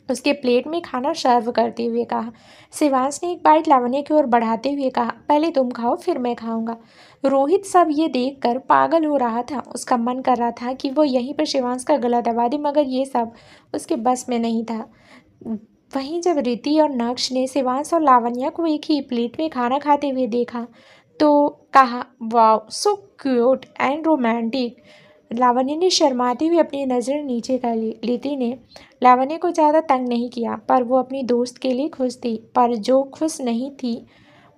A: उसके प्लेट में खाना सर्व करते हुए कहा। शिवांश ने एक बाइट लावण्य की ओर बढ़ाते हुए कहा, पहले तुम खाओ फिर मैं खाऊंगा। रोहित सब ये देखकर पागल हो रहा था। उसका मन कर रहा था कि वो यहीं पर शिवांश का गला दबा दे, मगर ये सब उसके बस में नहीं था। वहीं जब रिति और नक्श ने शिवांश और लावण्य को एक ही प्लेट में खाना खाते हुए देखा तो कहा, वाह सो क्यूट एंड रोमांटिक। लावण्य ने शर्माते हुए अपनी नज़र नीचे कर ली। लिति ने लावण्य को ज़्यादा तंग नहीं किया, पर वो अपनी दोस्त के लिए खुश थी। पर जो खुश नहीं थी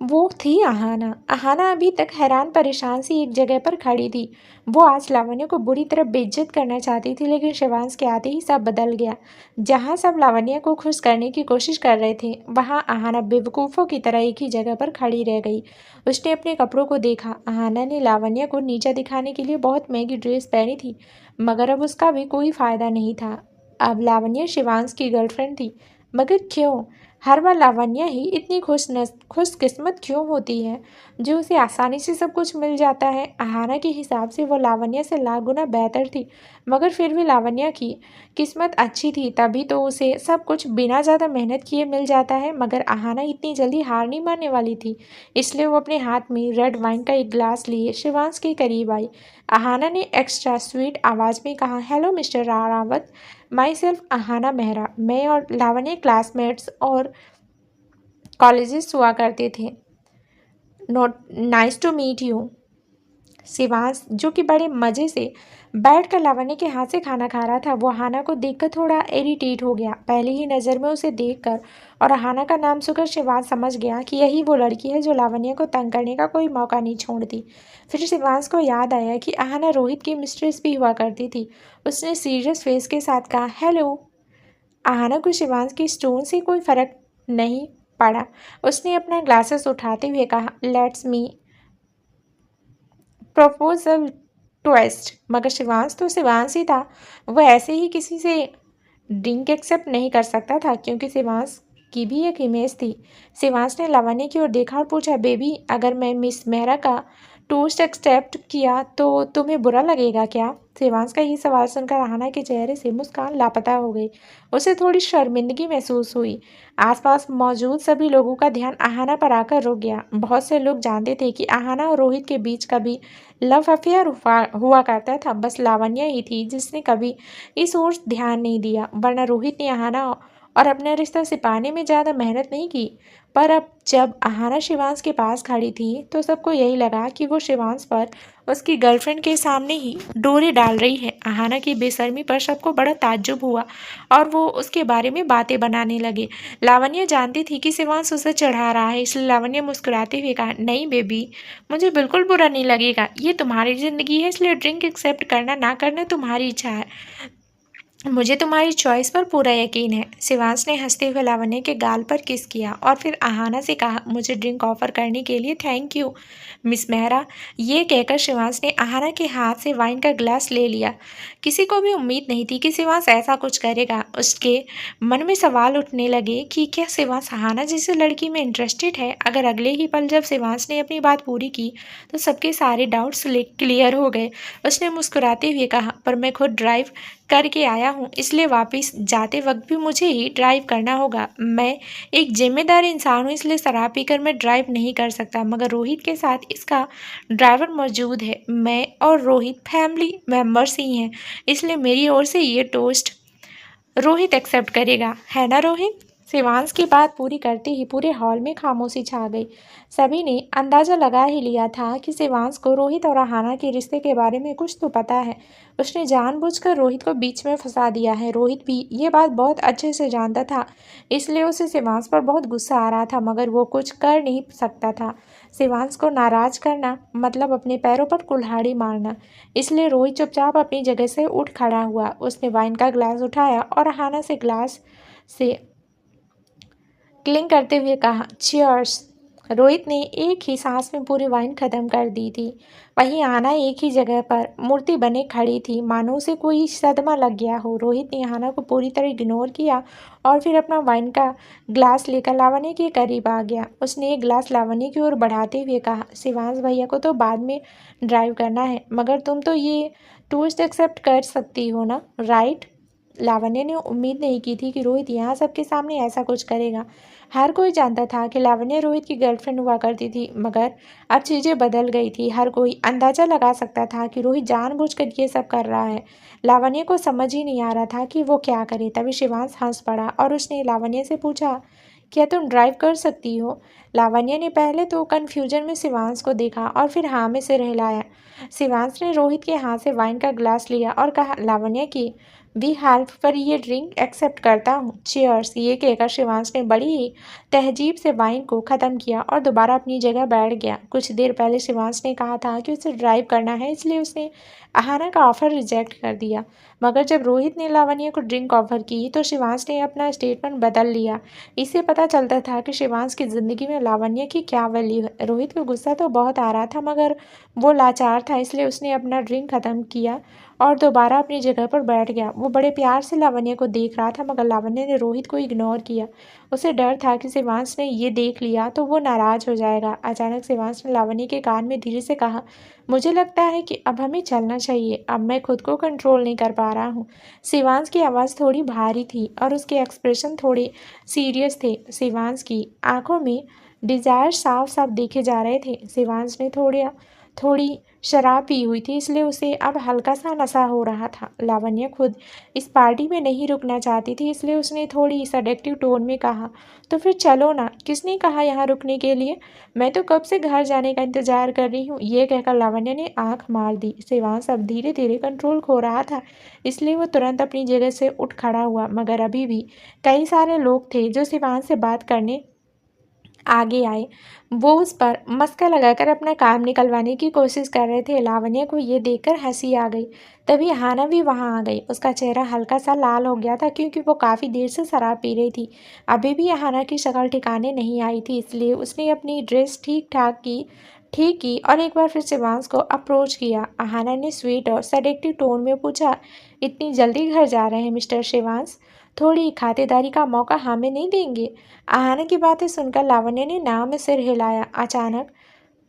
A: वो थी अहाना। अहाना अभी तक हैरान परेशान सी एक जगह पर खड़ी थी। वो आज लावण्य को बुरी तरह बेइज्जत करना चाहती थी, लेकिन शिवांश के आते ही सब बदल गया। जहाँ सब लावण्य को खुश करने की कोशिश कर रहे थे, वहाँ अहाना बेवकूफ़ों की तरह एक ही जगह पर खड़ी रह गई। उसने अपने कपड़ों को देखा। अहाना ने लावण्य को नीचा दिखाने के लिए बहुत महंगी ड्रेस पहनी थी, मगर अब उसका भी कोई फ़ायदा नहीं था। अब लावण्य शिवांश की गर्लफ्रेंड थी, मगर क्यों? हर बार लावण्य ही इतनी खुशकिस्मत क्यों होती है जो उसे आसानी से सब कुछ मिल जाता है? अहाना के हिसाब से वो लावण्य से लाख गुना बेहतर थी, मगर फिर भी लावण्य की किस्मत अच्छी थी, तभी तो उसे सब कुछ बिना ज़्यादा मेहनत किए मिल जाता है। मगर अहाना इतनी जल्दी हार नहीं मानने वाली थी, इसलिए वो अपने हाथ में रेड वाइन का एक ग्लास लिए शिवांश के करीब आई। अहाना ने एक्स्ट्रा स्वीट आवाज़ में कहा, hello mister Rawat, myself Ahana Mehra. मैं और लावण्य क्लासमेट्स और कॉलेजेस हुआ करते थे। Not nice to meet you. Shivansh, जो कि बड़े मज़े से बैठकर लावण्य के हाथ से खाना खा रहा था, वो अहाना को देखकर थोड़ा इरिटेट हो गया। पहली ही नज़र में उसे देखकर और अहाना का नाम सुनकर शिवांश समझ गया कि यही वो लड़की है जो लावण्य को तंग करने का कोई मौका नहीं छोड़ती। फिर शिवांश को याद आया कि अहाना रोहित की मिस्ट्रेस भी हुआ करती थी। उसने सीरियस फेस के साथ कहा, हेलो। अहाना को शिवांश की स्टोन से कोई फर्क नहीं पड़ा। उसने अपना ग्लासेस उठाते हुए कहा, लेट्स मी प्रपोजल ट्विस्ट। मगर शिवांश तो शिवांश ही था। वह ऐसे ही किसी से ड्रिंक एक्सेप्ट नहीं कर सकता था, क्योंकि शिवांश की भी एक इमेज थी। शिवांश ने लावण्य की ओर देखा और पूछा, बेबी, अगर मैं मिस मेहरा का टोस्ट एक्सेप्ट किया तो तुम्हें बुरा लगेगा क्या? शिवांश का ये सवाल सुनकर अहाना के चेहरे से मुस्कान लापता हो गई। उसे थोड़ी शर्मिंदगी महसूस हुई। आसपास मौजूद सभी लोगों का ध्यान अहाना पर आकर रुक गया। बहुत से लोग जानते थे कि अहाना और रोहित के बीच कभी लव अफेयर हुआ करता था। बस लावण्य ही थी जिसने कभी इस ओर ध्यान नहीं दिया, वरना रोहित ने अहाना और अपना रिश्ता सिपाने में ज़्यादा मेहनत नहीं की। पर अब जब अहाना शिवांश के पास खड़ी थी तो सबको यही लगा कि वो शिवांश पर उसकी गर्लफ्रेंड के सामने ही डोरे डाल रही है। अहाना की बेशर्मी पर सबको बड़ा ताज्जुब हुआ और वो उसके बारे में बातें बनाने लगे। लावण्य जानती थी कि शिवांश उसे चढ़ा रहा है, इसलिए लावण्य मुस्कुराते हुए कहा, नहीं बेबी, मुझे बिल्कुल बुरा नहीं लगेगा। ये तुम्हारी ज़िंदगी है, इसलिए ड्रिंक एक्सेप्ट करना ना करना तुम्हारी इच्छा है। मुझे तुम्हारी चॉइस पर पूरा यकीन है। शिवांश ने हंसते हुए लावण्य के गाल पर किस किया और फिर आहाना से कहा, मुझे ड्रिंक ऑफर करने के लिए थैंक यू मिस मेहरा। ये कहकर शिवांश ने आहाना के हाथ से वाइन का ग्लास ले लिया। किसी को भी उम्मीद नहीं थी कि शिवांश ऐसा कुछ करेगा। उसके मन में सवाल उठने लगे कि क्या शिवांश आहाना जैसी लड़की में इंटरेस्टेड है। अगर अगले ही पल जब शिवांश ने अपनी बात पूरी की तो सबके सारे डाउट्स क्लियर हो गए। उसने मुस्कुराते हुए कहा, पर मैं खुद ड्राइव करके आया हूँ, इसलिए वापस जाते वक्त भी मुझे ही ड्राइव करना होगा। मैं एक जिम्मेदार इंसान हूँ, इसलिए शराब पीकर मैं ड्राइव नहीं कर सकता, मगर रोहित के साथ इसका ड्राइवर मौजूद है। मैं और रोहित फैमिली मेम्बर्स ही हैं, इसलिए मेरी ओर से ये टोस्ट रोहित एक्सेप्ट करेगा, है ना रोहित? शिवांश की बात पूरी करते ही पूरे हॉल में खामोशी छा गई। सभी ने अंदाजा लगा ही लिया था कि शिवांश को रोहित और आहाना के रिश्ते के बारे में कुछ तो पता है। उसने जानबूझकर रोहित को बीच में फंसा दिया है। रोहित भी ये बात बहुत अच्छे से जानता था, इसलिए उसे शिवांश पर बहुत गुस्सा आ रहा था, मगर वो कुछ कर नहीं सकता था। शिवांश को नाराज करना मतलब अपने पैरों पर कुल्हाड़ी मारना। इसलिए रोहित चुपचाप अपनी जगह से उठ खड़ा हुआ। उसने वाइन का ग्लास उठाया और आहाना से ग्लास से क्लिंग करते हुए कहा, चीयर्स। रोहित ने एक ही सांस में पूरी वाइन खत्म कर दी थी। वहीं आना एक ही जगह पर मूर्ति बने खड़ी थी, मानो उसे कोई सदमा लग गया हो। रोहित ने आना को पूरी तरह इग्नोर किया और फिर अपना वाइन का ग्लास लेकर लावण्य के करीब आ गया। उसने एक ग्लास लावण्य की ओर बढ़ाते हुए कहा, शिवांश भैया को तो बाद में ड्राइव करना है, मगर तुम तो ये टूस्ट एक्सेप्ट कर सकती हो ना, राइट? लावण्य ने उम्मीद नहीं की थी कि रोहित यहाँ सबके सामने ऐसा कुछ करेगा। हर कोई जानता था कि लावण्य रोहित की गर्लफ्रेंड हुआ करती थी, मगर अब चीज़ें बदल गई थी। हर कोई अंदाजा लगा सकता था कि रोहित जानबूझकर ये सब कर रहा है। लावण्य को समझ ही नहीं आ रहा था कि वो क्या करे। तभी शिवांश हंस पड़ा और उसने लावण्य से पूछा, क्या तुम ड्राइव कर सकती हो? लावण्य ने पहले तो कन्फ्यूजन में शिवांश को देखा और फिर हाँ में सिर हिलाया। शिवांश ने रोहित के हाथ से वाइन का ग्लास लिया और कहा, लावण्य की भी हेल्प पर ये ड्रिंक एक्सेप्ट करता हूँ, चीयर्स। ये कहकर शिवांश ने बड़ी ही तहजीब से वाइन को ख़त्म किया और दोबारा अपनी जगह बैठ गया। कुछ देर पहले शिवांश ने कहा था कि उसे ड्राइव करना है, इसलिए उसने आहाना का ऑफ़र रिजेक्ट कर दिया, मगर जब रोहित ने लावण्य को ड्रिंक ऑफ़र की तो शिवांश ने अपना स्टेटमेंट बदल लिया। इससे पता चलता था कि शिवांश की ज़िंदगी में लावण्य की क्या वैल्यू है। रोहित को गुस्सा तो बहुत आ रहा था, मगर वो लाचार था, इसलिए उसने अपना ड्रिंक ख़त्म किया और दोबारा अपनी जगह पर बैठ गया। वो बड़े प्यार से लावण्य को देख रहा था, मगर लावण्य ने रोहित को इग्नोर किया। उसे डर था कि शिवांश ने ये देख लिया तो वो नाराज़ हो जाएगा। अचानक शिवांश ने लावण्य के कान में धीरे से कहा, मुझे लगता है कि अब हमें चलना चाहिए, अब मैं खुद को कंट्रोल नहीं कर पा रहा हूँ। शिवांश की आवाज़ थोड़ी भारी थी और उसके एक्सप्रेशन थोड़े सीरियस थे। शिवांश की आंखों में डिज़ायर साफ साफ देखे जा रहे थे। शिवांश ने थोड़ी शराब पी हुई थी, इसलिए उसे अब हल्का सा नशा हो रहा था। लावण्य खुद इस पार्टी में नहीं रुकना चाहती थी, इसलिए उसने थोड़ी सडेक्टिव टोन में कहा, तो फिर चलो ना, किसने कहा यहाँ रुकने के लिए? मैं तो कब से घर जाने का इंतजार कर रही हूँ। ये कहकर लावण्य ने आंख मार दी। शिवांश अब धीरे धीरे कंट्रोल खो रहा था, इसलिए वो तुरंत अपनी जगह से उठ खड़ा हुआ, मगर अभी भी कई सारे लोग थे जो शिवांश से बात करने आगे आए। वो उस पर मस्का लगाकर अपना काम निकलवाने की कोशिश कर रहे थे। लावण्य को ये देखकर हंसी आ गई। तभी हाना भी वहाँ आ गई। उसका चेहरा हल्का सा लाल हो गया था, क्योंकि वो काफ़ी देर से शराब पी रही थी। अभी भी हाना की शक्ल ठिकाने नहीं आई थी, इसलिए उसने अपनी ड्रेस ठीक की और एक बार फिर शिवांश को अप्रोच किया। आहाना ने स्वीट और सडेक्टिव टोन में पूछा, इतनी जल्दी घर जा रहे हैं मिस्टर शिवांश? थोड़ी खातिरदारी का मौका हमें नहीं देंगे? आहाना की बातें सुनकर लावण्य ने नाव में सिर हिलाया। अचानक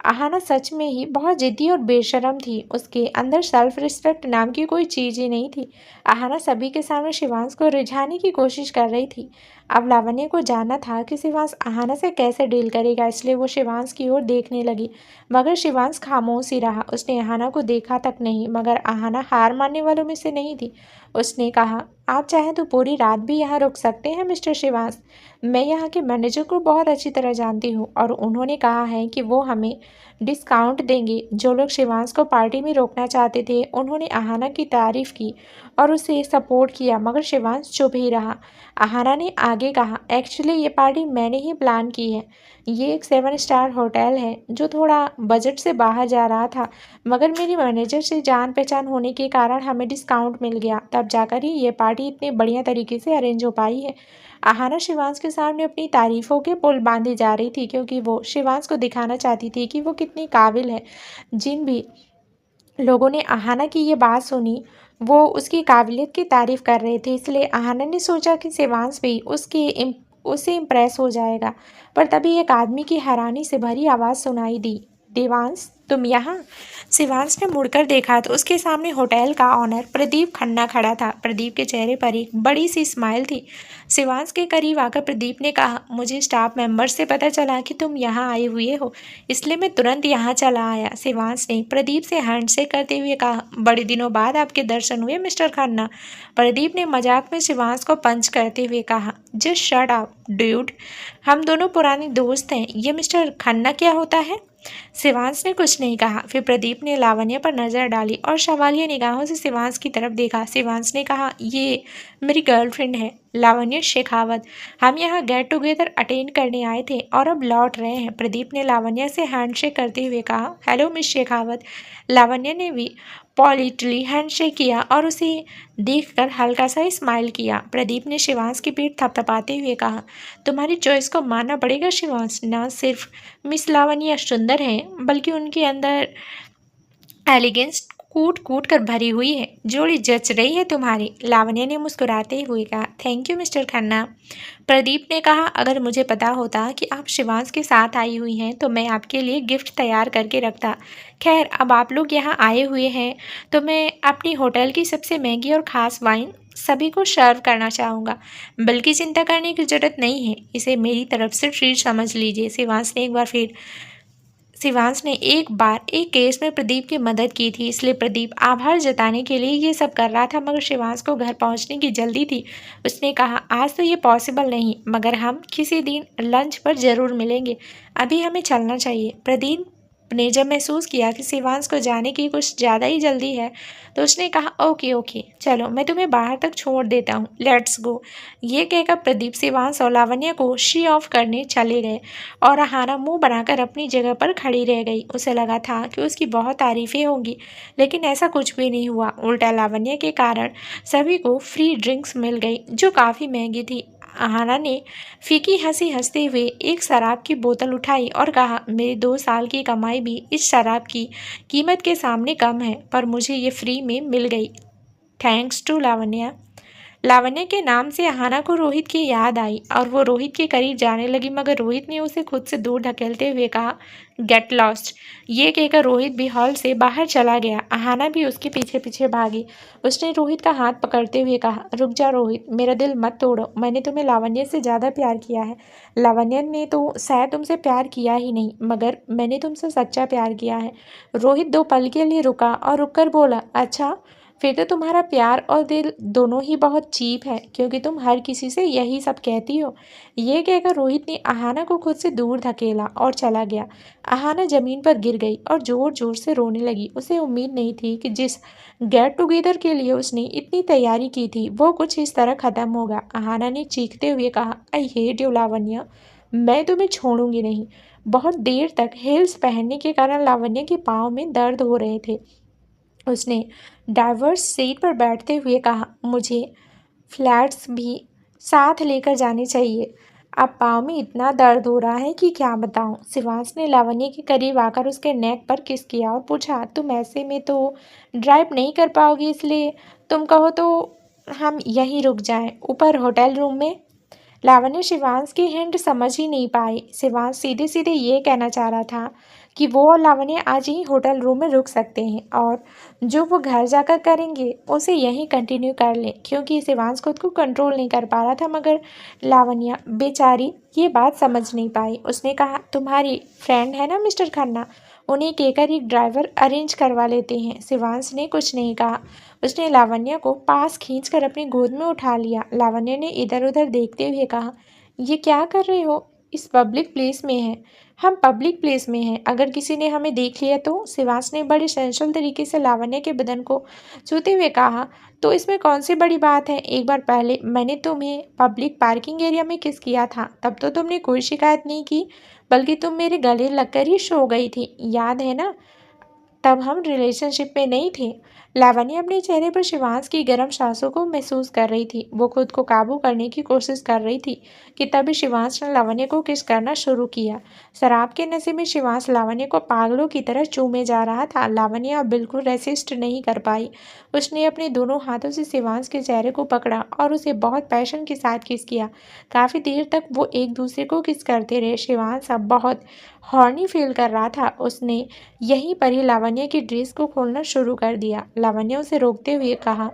A: आहाना सच में ही बहुत जिद्दी और बेशर्म थी। उसके अंदर सेल्फ रिस्पेक्ट नाम की कोई चीज़ ही नहीं थी। आहाना सभी के सामने शिवांश को रिझाने की कोशिश कर रही थी। अब लावण्य को जानना था कि शिवांश आहाना से कैसे डील करेगा, इसलिए वो शिवांश की ओर देखने लगी, मगर शिवांश खामोश ही रहा। उसने आहाना को देखा तक नहीं, मगर आहाना हार मानने वालों में से नहीं थी। उसने कहा, आप चाहें तो पूरी रात भी यहाँ रुक सकते हैं मिस्टर शिवांश। मैं यहाँ के मैनेजर को बहुत अच्छी तरह जानती हूँ और उन्होंने कहा है कि वो हमें डिस्काउंट देंगे। जो लोग शिवांश को पार्टी में रोकना चाहते थे उन्होंने आहाना की तारीफ की और उसे सपोर्ट किया, मगर शिवांश चुप ही रहा। आहाना ने आगे कहा, एक्चुअली ये पार्टी मैंने ही प्लान की है। ये एक 7 स्टार होटल है जो थोड़ा बजट से बाहर जा रहा था, मगर मेरी मैनेजर से जान पहचान होने के कारण हमें डिस्काउंट मिल गया, तब जाकर ही ये पार्टी इतने बढ़िया तरीके से अरेंज हो पाई है। आहाना शिवांश के सामने अपनी तारीफों के पुल बांधे जा रही थी, क्योंकि वो शिवांश को दिखाना चाहती थी कि वो कितनी काबिल है। जिन भी लोगों ने आहाना की ये बात सुनी वो उसकी काबिलियत की तारीफ कर रहे थे, इसलिए आहाना ने सोचा कि शिवांश भी उससे इम्प्रेस हो जाएगा। पर तभी एक आदमी की हैरानी से भरी आवाज़ सुनाई दी, देवांश तुम यहाँ? शिवांश ने मुड़कर देखा तो उसके सामने होटल का ऑनर प्रदीप खन्ना खड़ा था। प्रदीप के चेहरे पर एक बड़ी सी स्माइल थी। शिवांश के करीब आकर प्रदीप ने कहा, मुझे स्टाफ मेंबर से पता चला कि तुम यहाँ आए हुए हो, इसलिए मैं तुरंत यहाँ चला आया। शिवांश ने प्रदीप से हैंडशेक करते हुए कहा, बड़े दिनों बाद आपके दर्शन हुए मिस्टर खन्ना। प्रदीप ने मजाक में शिवांश को पंच करते हुए कहा, जस्ट शट अप ड्यूड, हम दोनों पुराने दोस्त हैं। ये मिस्टर खन्ना क्या होता है? शिवांश ने कुछ नहीं कहा। फिर प्रदीप ने लावण्य पर नजर डाली और सवालिया निगाहों से शिवांश की तरफ देखा। शिवांश ने कहा, ये मेरी गर्लफ्रेंड है लावण्य शेखावत। हम यहाँ गेट टुगेदर अटेंड करने आए थे और अब लौट रहे हैं। प्रदीप ने लावण्य से हैंडशेक करते हुए कहा, हेलो मिस शेखावत। लावण्य ने भी पॉलिटली हैंडशेक किया और उसे देखकर हल्का सा स्माइल किया। प्रदीप ने शिवांश की पीठ थपथपाते हुए कहा, तुम्हारी चॉइस को मानना पड़ेगा शिवांश। ना सिर्फ मिस लावण्य सुंदर हैं, बल्कि उनके अंदर एलिगेंस कूट कूट कर भरी हुई है। जोड़ी जच रही है तुम्हारी। लावण्य ने मुस्कुराते हुए कहा, thank you mister Khanna. Pradeep ने कहा, अगर मुझे पता होता कि आप शिवांश के साथ आई हुई हैं तो मैं आपके लिए गिफ्ट तैयार करके रखता। खैर, अब आप लोग यहाँ आए हुए हैं तो मैं अपनी होटल की सबसे महंगी और ख़ास वाइन सभी को सर्व करना चाहूँगा। बल्कि चिंता करने की ज़रूरत नहीं है, इसे मेरी तरफ से ट्रीट समझ लीजिए। शिवांश ने एक बार एक केस में प्रदीप की मदद की थी, इसलिए प्रदीप आभार जताने के लिए ये सब कर रहा था, मगर शिवांश को घर पहुंचने की जल्दी थी। उसने कहा, आज तो ये पॉसिबल नहीं, मगर हम किसी दिन लंच पर ज़रूर मिलेंगे। अभी हमें चलना चाहिए। प्रदीप ने जब महसूस किया कि शिवांश को जाने की कुछ ज़्यादा ही जल्दी है तो उसने कहा, ओके ओके चलो, मैं तुम्हें बाहर तक छोड़ देता हूँ, लेट्स गो। ये कहकर प्रदीप शिवांश और लावण्य को शी ऑफ करने चले गए और आहाना मुंह बनाकर अपनी जगह पर खड़ी रह गई। उसे लगा था कि उसकी बहुत तारीफें होंगी, लेकिन ऐसा कुछ भी नहीं हुआ। उल्टा लावण्य के कारण सभी को फ्री ड्रिंक्स मिल गई जो काफ़ी महंगी थी। आहाना ने फीकी हंसी हंसते हुए एक शराब की बोतल उठाई और कहा, मेरे 2 साल की कमाई भी इस शराब की कीमत के सामने कम है, पर मुझे ये फ्री में मिल गई, थैंक्स टू लावण्य। लावण्य के नाम से आहाना को रोहित की याद आई और वो रोहित के करीब जाने लगी, मगर रोहित ने उसे खुद से दूर ढकेलते हुए कहा, गेट लॉस्ट। ये कहकर रोहित भी हॉल से बाहर चला गया। आहाना भी उसके पीछे पीछे भागी। उसने रोहित का हाथ पकड़ते हुए कहा, रुक जा रोहित, मेरा दिल मत तोड़ो। मैंने तुम्हें लावण्य से ज़्यादा प्यार किया है। लावण्य ने तो शायद तुमसे प्यार किया ही नहीं, मगर मैंने तुमसे सच्चा प्यार किया है। रोहित 2 पल के लिए रुका और रुककर बोला, अच्छा, फिर तो तुम्हारा प्यार और दिल दोनों ही बहुत चीप है, क्योंकि तुम हर किसी से यही सब कहती हो। ये कहकर रोहित ने आहाना को खुद से दूर धकेला और चला गया। आहाना जमीन पर गिर गई और जोर जोर से रोने लगी। उसे उम्मीद नहीं थी कि जिस गेट टुगेदर के लिए उसने इतनी तैयारी की थी वो कुछ इस तरह खत्म होगा। आहाना ने चीखते हुए कहा, आई हेट यू लावण्य, मैं तुम्हें छोड़ूंगी नहीं। बहुत देर तक हील्स पहनने के कारण लावण्य के पाँव में दर्द हो रहे थे। उसने डाइवर्स सीट पर बैठते हुए कहा, मुझे फ्लैट्स भी साथ लेकर जाने चाहिए। अब पाँव में इतना दर्द हो रहा है कि क्या बताऊं। शिवांश ने लावण्य के करीब आकर उसके नेक पर किस किया और पूछा, तुम ऐसे में तो ड्राइव नहीं कर पाओगी, इसलिए तुम कहो तो हम यहीं रुक जाएं, ऊपर होटल रूम में। लावण्य शिवांश की हिंट समझ ही नहीं पाई। शिवांश सीधे सीधे ये कहना चाह रहा था कि वो और लावण्य आज ही होटल रूम में रुक सकते हैं और जो वो घर जाकर करेंगे उसे यहीं कंटिन्यू कर लें, क्योंकि शिवांश खुद को कंट्रोल नहीं कर पा रहा था। मगर लावण्य बेचारी ये बात समझ नहीं पाई। उसने कहा, तुम्हारी फ्रेंड है ना मिस्टर खन्ना, उन्हें कहकर एक ड्राइवर अरेंज करवा लेते हैं। शिवांश ने कुछ नहीं कहा। उसने लावण्य को पास खींचकर अपनी गोद में उठा लिया। लावण्य ने इधर उधर देखते हुए कहा, ये क्या कर रहे हो, इस पब्लिक प्लेस में है, हम पब्लिक प्लेस में हैं, अगर किसी ने हमें देख लिया तो? शिवांश ने बड़े सेंसुअल तरीके से लावण्य के बदन को छूते हुए कहा। तो इसमें कौन सी बड़ी बात है? एक बार पहले मैंने तुम्हें पब्लिक पार्किंग एरिया में किस किया था, तब तो तुमने कोई शिकायत नहीं की, बल्कि तुम मेरे गले लगकर ही सो गई थी, याद है ना? तब हम रिलेशनशिप में नहीं थे। लावण्य अपने चेहरे पर शिवांश की गर्म सांसों को महसूस कर रही थी। वो खुद को काबू करने की कोशिश कर रही थी कि तभी शिवांश ने लावण्य को किस करना शुरू किया। शराब के नशे में शिवांश लावण्य को पागलों की तरह चूमे जा रहा था। लावण्य अब बिल्कुल रेसिस्ट नहीं कर पाई। उसने अपने दोनों हाथों से शिवांश के चेहरे को पकड़ा और उसे बहुत पैशन के साथ किस किया। काफी देर तक वो एक दूसरे को किस करते रहे। शिवांश अब बहुत हॉर्नी फील कर रहा था। उसने यहीं पर ही लावण्य की ड्रेस को खोलना शुरू कर दिया। लावण्य उसे रोकते हुए कहा,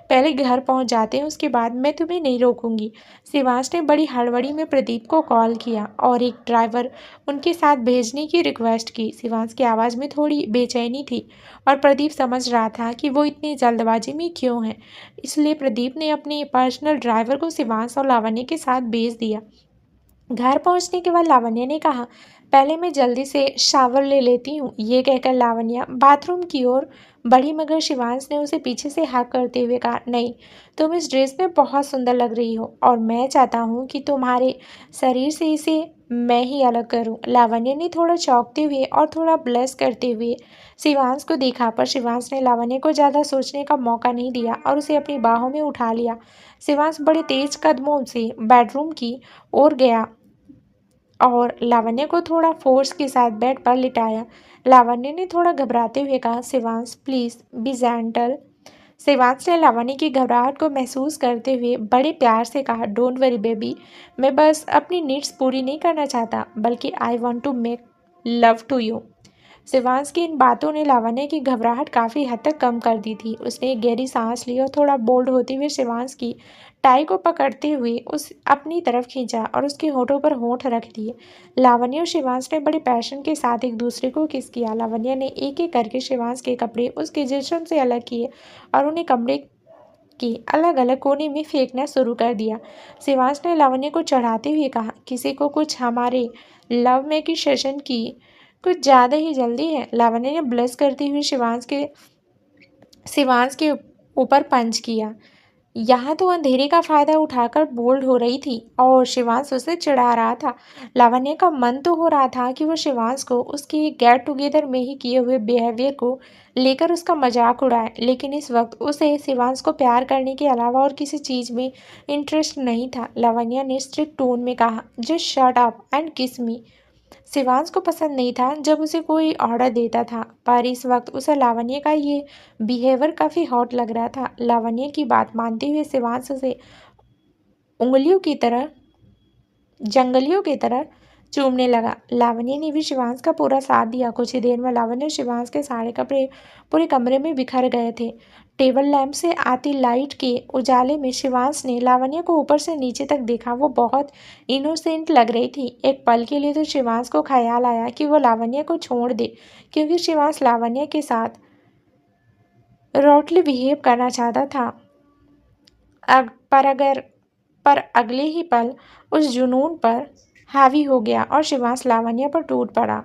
A: पहले घर पहुंच जाते हैं, उसके बाद मैं तुम्हें नहीं रोकूंगी। शिवांश ने बड़ी हड़बड़ी में प्रदीप को कॉल किया और एक ड्राइवर उनके साथ भेजने की रिक्वेस्ट की। शिवांश की आवाज़ में थोड़ी बेचैनी थी और प्रदीप समझ रहा था कि वो इतनी जल्दबाजी में क्यों है। इसलिए प्रदीप ने अपने पर्सनल ड्राइवर को शिवांश और लावण्य के साथ भेज दिया। घर पहुंचने के बाद लावण्य ने कहा, पहले मैं जल्दी से शावर ले लेती हूँ। ये कहकर लावण्य बाथरूम की ओर बढ़ी, मगर शिवांश ने उसे पीछे से हाक करते हुए कहा, नहीं, तुम इस ड्रेस में बहुत सुंदर लग रही हो और मैं चाहता हूँ कि तुम्हारे शरीर से इसे मैं ही अलग करूँ। लावण्य ने थोड़ा चौंकते हुए और थोड़ा ब्लश करते हुए शिवांश को देखा, पर शिवांश ने लावण्य को ज़्यादा सोचने का मौका नहीं दिया और उसे अपनी बाहों में उठा लिया। शिवांश बड़े तेज कदमों से बेडरूम की ओर गया और लावण्य को थोड़ा फोर्स के साथ बेड पर लिटाया। लावण्य ने थोड़ा घबराते हुए कहा, Shivansh please be gentle. Shivansh ने लावण्य की घबराहट को महसूस करते हुए बड़े प्यार से कहा, डोंट वरी बेबी, मैं बस अपनी नीड्स पूरी नहीं करना चाहता, बल्कि I want to make love to you. Shivansh की इन बातों ने लावण्य की घबराहट काफ़ी हद तक कम कर दी थी। उसने एक गहरी सांस ली और थोड़ा बोल्ड होते हुए शिवांश की टाई को पकड़ते हुए उस अपनी तरफ खींचा और उसके होठों पर होठ रख दिए। लावण्य और शिवांश ने बड़े पैशन के साथ एक दूसरे को किस किया। लावण्य ने एक एक करके शिवांश के कपड़े उसके जिस्म से अलग किए और उन्हें कमरे के अलग अलग कोने में फेंकना शुरू कर दिया। शिवांश ने लावण्य को चढ़ाते हुए कहा, किसी को कुछ हमारे लव मेकिंग सेशन की कुछ ज़्यादा ही जल्दी है। लावण्य ने ब्लश करते हुए शिवांश के ऊपर पंच किया। यहाँ तो अंधेरे का फायदा उठाकर बोल्ड हो रही थी और शिवांश उसे चिढ़ा रहा था। लावण्य का मन तो हो रहा था कि वो शिवांश को उसके गेट टुगेदर में ही किए हुए बिहेवियर को लेकर उसका मजाक उड़ाए, लेकिन इस वक्त उसे शिवांश को प्यार करने के अलावा और किसी चीज़ में इंटरेस्ट नहीं था। लावण्य ने स्ट्रिक्ट टोन में कहा, जस्ट शट अप एंड किस मी। शिवांश को पसंद नहीं था जब उसे कोई ऑर्डर देता था, पर इस वक्त उसे लावण्य का ये बिहेवियर काफ़ी हॉट लग रहा था। लावण्य की बात मानते हुए शिवांश उसे उंगलियों की तरह जंगलियों की तरह चूमने लगा। लावण्य ने भी शिवांश का पूरा साथ दिया। कुछ ही देर में लावण्य और शिवांश के सारे कपड़े पूरे कमरे में बिखर गए थे। टेबल लैंप से आती लाइट के उजाले में शिवांश ने लावण्य को ऊपर से नीचे तक देखा। वो बहुत इनोसेंट लग रही थी। एक पल के लिए तो शिवांश को ख्याल आया कि वो लावण्य को छोड़ दे, क्योंकि शिवांश लावण्य के साथ रॉटली बिहेव करना चाहता था। पर अगले ही पल उस जुनून पर हावी हो गया और शिवांश लावण्य पर टूट पड़ा।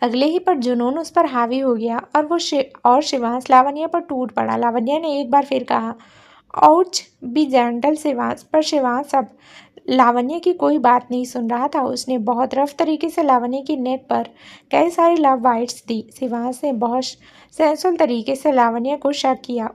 A: अगले ही पर जुनून उस पर हावी हो गया और शिवांश लावण्य पर टूट पड़ा। लावण्य ने एक बार फिर कहा, आउच बी जेंटल शिवांश। पर शिवांश अब लावण्य की कोई बात नहीं सुन रहा था। उसने बहुत रफ तरीके से लावण्य की नेक पर कई सारी लव बाइट्स दी। शिवांश ने बहुत सेंसुअल तरीके से लावण्य को शक किया,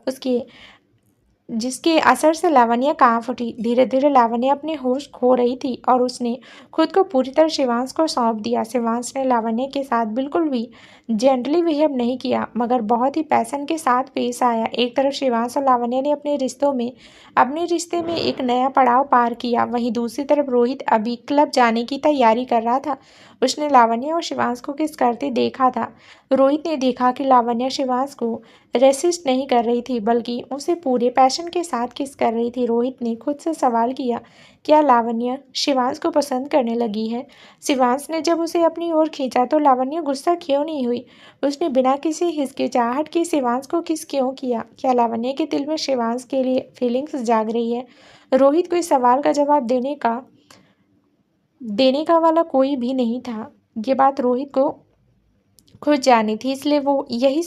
A: जिसके असर से लावण्य कांप उठी। धीरे धीरे लावण्य अपने होश खो रही थी और उसने खुद को पूरी तरह शिवांश को सौंप दिया। शिवांश ने लावण्य के साथ बिल्कुल भी जेंटली बिहेव नहीं किया, मगर बहुत ही पैशन के साथ पेश आया। एक तरफ शिवांश और लावण्य ने अपने रिश्ते में एक नया पड़ाव पार किया, वहीं दूसरी तरफ रोहित अभी क्लब जाने की तैयारी कर रहा था। उसने लावण्य और शिवांश को किस करते देखा था। रोहित ने देखा कि लावण्य शिवांश को रेसिस्ट नहीं कर रही थी, बल्कि उसे पूरे पैशन के साथ किस कर रही थी। रोहित ने खुद से सवाल किया, क्या लावण्य शिवांश को पसंद करने लगी है? शिवांश ने जब उसे अपनी ओर खींचा तो लावण्य गुस्सा क्यों नहीं हुई? उसने बिना किसी हिचकिचाहट के शिवांश को किस क्यों किया? क्या लावण्य के दिल में शिवांश के लिए फीलिंग्स जाग रही है? रोहित को इस सवाल का जवाब देने का देने का वाला कोई भी नहीं था। ये बात रोहित को खुद जानी थी, इसलिए वो यही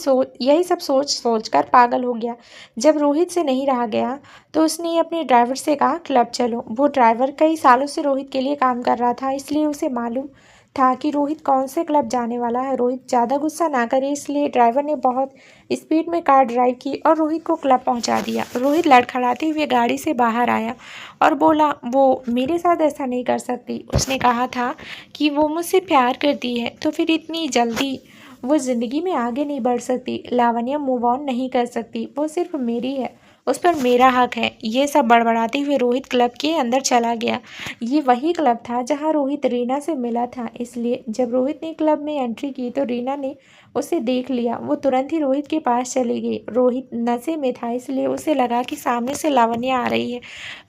A: सब सोच सोच कर पागल हो गया। जब रोहित से नहीं रहा गया तो उसने अपने ड्राइवर से कहा, क्लब चलो। वो ड्राइवर कई सालों से रोहित के लिए काम कर रहा था, इसलिए उसे मालूम था कि रोहित कौन से क्लब जाने वाला है। रोहित ज़्यादा गुस्सा ना करे, इसलिए ड्राइवर ने बहुत स्पीड में कार ड्राइव की और रोहित को क्लब पहुंचा दिया। रोहित लड़खड़ाते हुए गाड़ी से बाहर आया और बोला, वो मेरे साथ ऐसा नहीं कर सकती। उसने कहा था कि वो मुझसे प्यार करती है, तो फिर इतनी जल्दी वो ज़िंदगी में आगे नहीं बढ़ सकती। लावण्या मूव ऑन नहीं कर सकती, वो सिर्फ मेरी है, उस पर मेरा हक है। ये सब बड़बड़ाते हुए रोहित क्लब के अंदर चला गया। ये वही क्लब था जहां रोहित रीना से मिला था, इसलिए जब रोहित ने क्लब में एंट्री की तो रीना ने उसे देख लिया। वो तुरंत ही रोहित के पास चली गई। रोहित नशे में था, इसलिए उसे लगा कि सामने से लावण्या आ रही है।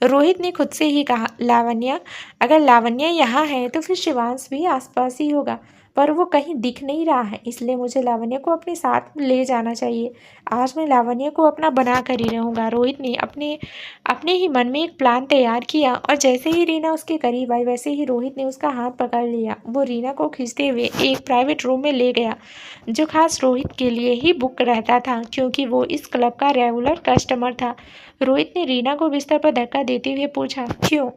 A: रोहित ने खुद से ही कहा, लावण्या, अगर लावण्या यहाँ है तो फिर शिवांश भी आसपास ही होगा, पर वो कहीं दिख नहीं रहा है, इसलिए मुझे लावण्या को अपने साथ ले जाना चाहिए। आज मैं लावण्या को अपना बना कर ही रहूँगा। रोहित ने अपने अपने ही मन में एक प्लान तैयार किया और जैसे ही रीना उसके करीब आई वैसे ही रोहित ने उसका हाथ पकड़ लिया। वो रीना को खींचते हुए एक प्राइवेट रूम में ले गया, जो खास रोहित के लिए ही बुक रहता था, क्योंकि वो इस क्लब का रेगुलर कस्टमर था। रोहित ने रीना को बिस्तर पर धक्का देते हुए पूछा, क्यों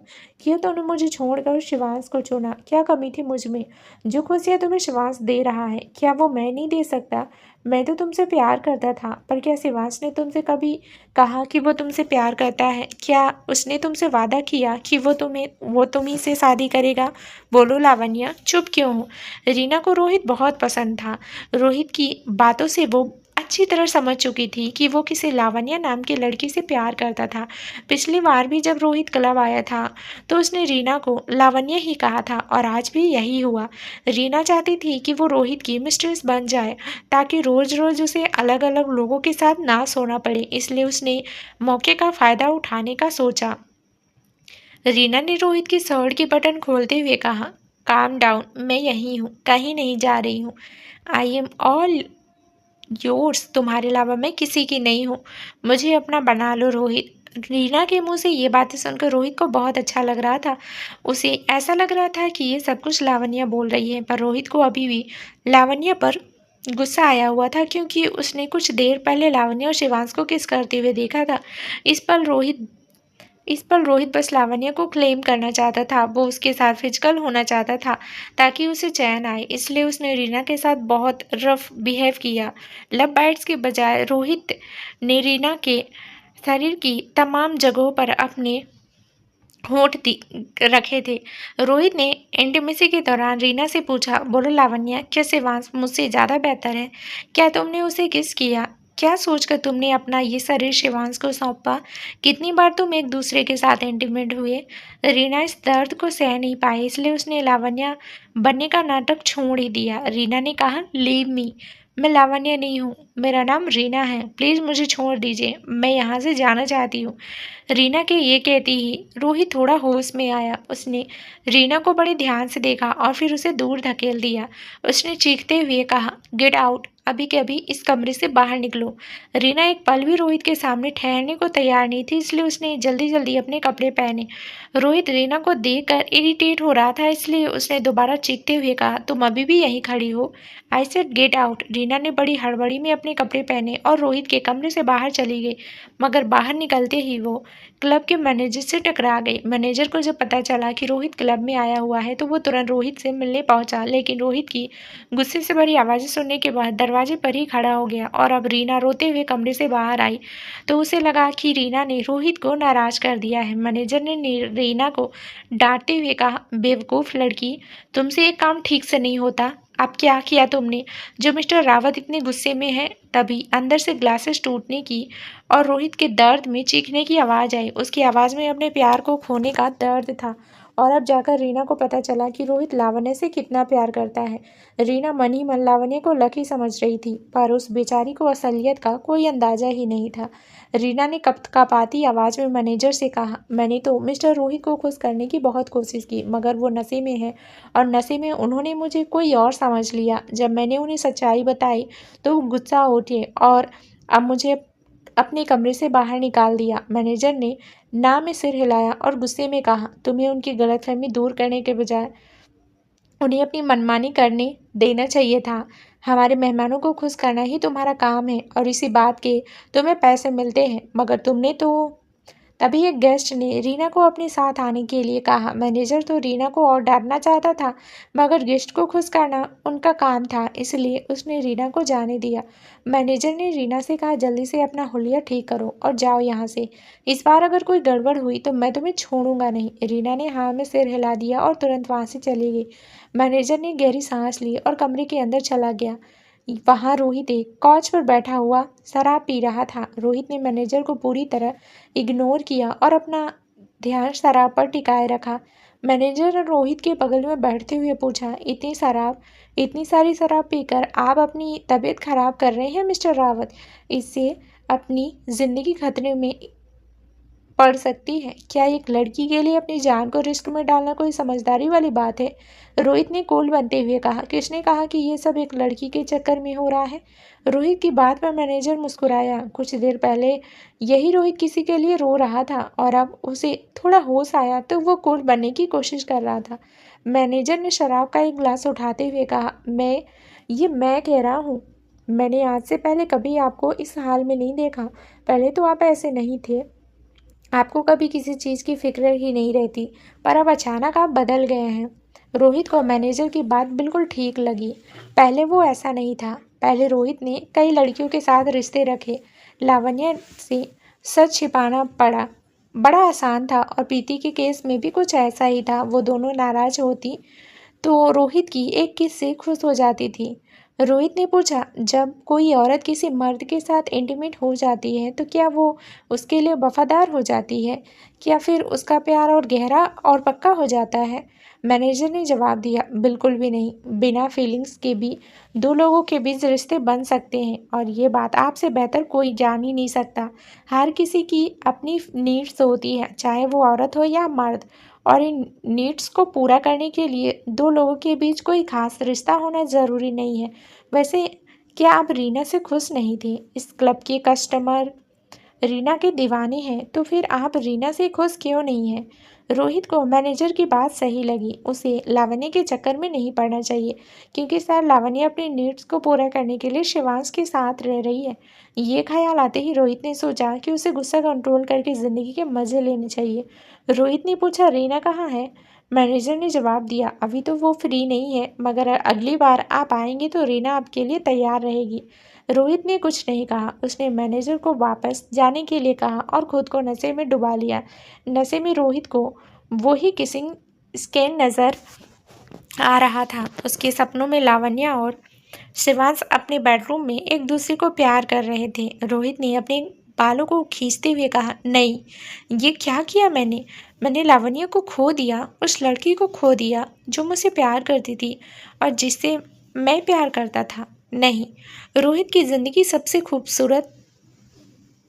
A: क्यों तूने मुझे छोड़कर शिवांश को चुना? क्या कमी थी मुझ में? जो खुशियाँ तुम्हें शिवांश दे रहा है, क्या वो मैं नहीं दे सकता? मैं तो तुमसे प्यार करता था, पर क्या शिवांश ने तुमसे कभी कहा कि वो तुमसे प्यार करता है? क्या उसने तुमसे वादा किया कि वो तुम्ही से शादी करेगा? बोलो लावण्या, चुप क्यों हो? रीना को रोहित बहुत पसंद था। रोहित की बातों से वो अच्छी तरह समझ चुकी थी कि वो किसी लावण्या नाम की लड़की से प्यार करता था। पिछली बार भी जब रोहित क्लब आया था तो उसने रीना को लावण्या ही कहा था और आज भी यही हुआ। रीना चाहती थी कि वो रोहित की मिस्ट्रेस बन जाए, ताकि रोज रोज उसे अलग अलग लोगों के साथ ना सोना पड़े, इसलिए उसने मौके का फ़ायदा उठाने का सोचा। रीना ने रोहित की शर्ट की बटन खोलते हुए कहा, काम डाउन, मैं यहीं हूँ, कहीं नहीं जा रही हूँ। आई एम ऑल योर्स, तुम्हारे अलावा मैं किसी की नहीं हूँ, मुझे अपना बना लो रोहित। रीना के मुंह से ये बातें सुनकर रोहित को बहुत अच्छा लग रहा था। उसे ऐसा लग रहा था कि ये सब कुछ लावण्या बोल रही है, पर रोहित को अभी भी लावण्या पर गुस्सा आया हुआ था, क्योंकि उसने कुछ देर पहले लावण्या और शिवांश को किस करते हुए देखा था। इस पल रोहित बस लावण्या को क्लेम करना चाहता था। वो उसके साथ फिजिकल होना चाहता था ताकि उसे चैन आए, इसलिए उसने रीना के साथ बहुत रफ बिहेव किया। लव बाइट्स के बजाय रोहित ने रीना के शरीर की तमाम जगहों पर अपने रखे थे। रोहित ने इंटीमेसी के दौरान रीना से पूछा, बोलो लावण्या, क्या शिवांश मुझसे ज़्यादा बेहतर है? क्या तुमने उसे किस किया? क्या सोचकर तुमने अपना ये शरीर शिवांश को सौंपा? कितनी बार तुम एक दूसरे के साथ इंटीमेट हुए? रीना इस दर्द को सह नहीं पाई, इसलिए उसने लावण्या बनने का नाटक छोड़ ही दिया। रीना ने कहा, लीव मी, मैं लावण्या नहीं हूँ, मेरा नाम रीना है, प्लीज़ मुझे छोड़ दीजिए, मैं यहाँ से जाना चाहती हूँ। रीना के ये कहती ही रोहित थोड़ा होश में आया। उसने रीना को बड़े ध्यान से देखा और फिर उसे दूर धकेल दिया। उसने चीखते हुए कहा, गेट आउट, अभी के अभी इस कमरे से बाहर निकलो। रीना एक पल भी रोहित के सामने ठहरने को तैयार नहीं थी, इसलिए उसने जल्दी जल्दी अपने कपड़े पहने। रोहित रीना को देखकर इरिटेट हो रहा था, इसलिए उसने दोबारा चीखते हुए कहा, तुम अभी भी यहीं खड़ी हो? I said get out. Reena ने बड़ी हड़बड़ी में अपने कपड़े पहने और रोहित के कमरे से बाहर चली गई, मगर बाहर निकलते ही वो क्लब के मैनेजर से टकरा गई। मैनेजर को जब पता चला कि रोहित क्लब में आया हुआ है तो वो तुरंत रोहित से मिलने पहुंचा, लेकिन रोहित की गुस्से से भरी आवाज़ें सुनने के बाद दरवाजे पर ही खड़ा हो गया। और अब रीना रोते हुए कमरे से बाहर आई तो उसे लगा कि रीना ने रोहित को नाराज कर दिया है। मैनेजर ने रीना को डांटते हुए कहा, बेवकूफ़ लड़की, तुमसे एक काम ठीक से नहीं होता। अब क्या किया तुमने? जो मिस्टर रावत इतने गुस्से में है, तभी अंदर से ग्लासेस टूटने की और रोहित के दर्द में चीखने की आवाज़ आई। उसकी आवाज़ में अपने प्यार को खोने का दर्द था। और अब जाकर रीना को पता चला कि रोहित लावण्य से कितना प्यार करता है। रीना मन ही मन लावण्य को लकी समझ रही थी, पर उस बेचारी को असलियत का कोई अंदाजा ही नहीं था। रीना ने कपकपाती आवाज़ में मैनेजर से कहा, मैंने तो मिस्टर रोहित को खुश करने की बहुत कोशिश की, मगर वो नशे में है और नशे में उन्होंने मुझे कोई और समझ लिया। जब मैंने उन्हें सच्चाई बताई तो वो गुस्सा उठे और अब मुझे अपने कमरे से बाहर निकाल दिया। मैनेजर ने ना में सिर हिलाया और गुस्से में कहा, तुम्हें उनकी गलतफहमी दूर करने के बजाय उन्हें अपनी मनमानी करने देना चाहिए था। हमारे मेहमानों को खुश करना ही तुम्हारा काम है और इसी बात के तुम्हें पैसे मिलते हैं, मगर तुमने तो। तभी एक गेस्ट ने रीना को अपने साथ आने के लिए कहा। मैनेजर तो रीना को और डांटना चाहता था, मगर गेस्ट को खुश करना उनका काम था, इसलिए उसने रीना को जाने दिया। मैनेजर ने रीना से कहा, जल्दी से अपना हुलिया ठीक करो और जाओ यहाँ से। इस बार अगर कोई गड़बड़ हुई तो मैं तुम्हें छोड़ूंगा नहीं। रीना ने हाँ में सिर हिला दिया और तुरंत वहाँ से चली गई। मैनेजर ने गहरी सांस ली और कमरे के अंदर चला गया। वहाँ रोहित एक कॉच पर बैठा हुआ शराब पी रहा था। रोहित ने मैनेजर को पूरी तरह इग्नोर किया और अपना ध्यान शराब पर टिकाए रखा। मैनेजर ने रोहित के बगल में बैठते हुए पूछा, इतनी सारी शराब पीकर आप अपनी तबीयत खराब कर रहे हैं मिस्टर रावत। इससे अपनी जिंदगी खतरे में पड़ सकती है। क्या एक लड़की के लिए अपनी जान को रिस्क में डालना कोई समझदारी वाली बात है? रोहित ने कूल बनते हुए कहा। किसने कहा कि ये सब एक लड़की के चक्कर में हो रहा है? रोहित की बात पर मैनेजर मुस्कुराया। कुछ देर पहले यही रोहित किसी के लिए रो रहा था और अब उसे थोड़ा होश आया तो वो कूल बनने की कोशिश कर रहा था। मैनेजर ने शराब का एक गिलास उठाते हुए कहा, मैं कह रहा हूँ, मैंने आज से पहले कभी आपको इस हाल में नहीं देखा। पहले तो आप ऐसे नहीं थे, आपको कभी किसी चीज़ की फिक्र ही नहीं रहती, पर अब अचानक आप बदल गए हैं। रोहित को मैनेजर की बात बिल्कुल ठीक लगी। पहले वो ऐसा नहीं था। पहले रोहित ने कई लड़कियों के साथ रिश्ते रखे। लावण्या से सच छिपाना पड़ा बड़ा आसान था और प्रीति के केस में भी कुछ ऐसा ही था। वो दोनों नाराज होती तो रोहित की एक किस से खुश हो जाती थी। रोहित ने पूछा, जब कोई औरत किसी मर्द के साथ इंटीमेट हो जाती है तो क्या वो उसके लिए वफादार हो जाती है? क्या फिर उसका प्यार और गहरा और पक्का हो जाता है? मैनेजर ने जवाब दिया, बिल्कुल भी नहीं। बिना फीलिंग्स के भी दो लोगों के बीच रिश्ते बन सकते हैं और ये बात आपसे बेहतर कोई जान ही नहीं सकता। हर किसी की अपनी नीड्स होती है, चाहे वो औरत हो या मर्द, और इन नीड्स को पूरा करने के लिए दो लोगों के बीच कोई खास रिश्ता होना ज़रूरी नहीं है। वैसे क्या आप रीना से खुश नहीं थे? इस क्लब के कस्टमर रीना के दीवाने हैं, तो फिर आप रीना से खुश क्यों नहीं हैं? रोहित को मैनेजर की बात सही लगी। उसे लावण्य के चक्कर में नहीं पड़ना चाहिए, क्योंकि शायद लावण्य अपनी नीड्स को पूरा करने के लिए शिवांश के साथ रह रही है। ये ख्याल आते ही रोहित ने सोचा कि उसे गुस्सा कंट्रोल करके ज़िंदगी के मज़े लेने चाहिए। रोहित ने पूछा, रीना कहाँ है? मैनेजर ने जवाब दिया, अभी तो वो फ्री नहीं है, मगर अगली बार आप आएंगे तो रीना आपके लिए तैयार रहेगी। रोहित ने कुछ नहीं कहा। उसने मैनेजर को वापस जाने के लिए कहा और खुद को नशे में डुबा लिया। नशे में रोहित को वही किसिंग स्कैन नज़र आ रहा था। उसके सपनों में लावण्या और शिवांश अपने बेडरूम में एक दूसरे को प्यार कर रहे थे। रोहित ने अपने बालों को खींचते हुए कहा, नहीं, ये क्या किया मैंने लावण्या को खो दिया, उस लड़की को खो दिया जो मुझसे प्यार करती थी और जिससे मैं प्यार करता था। नहीं, रोहित की ज़िंदगी सबसे खूबसूरत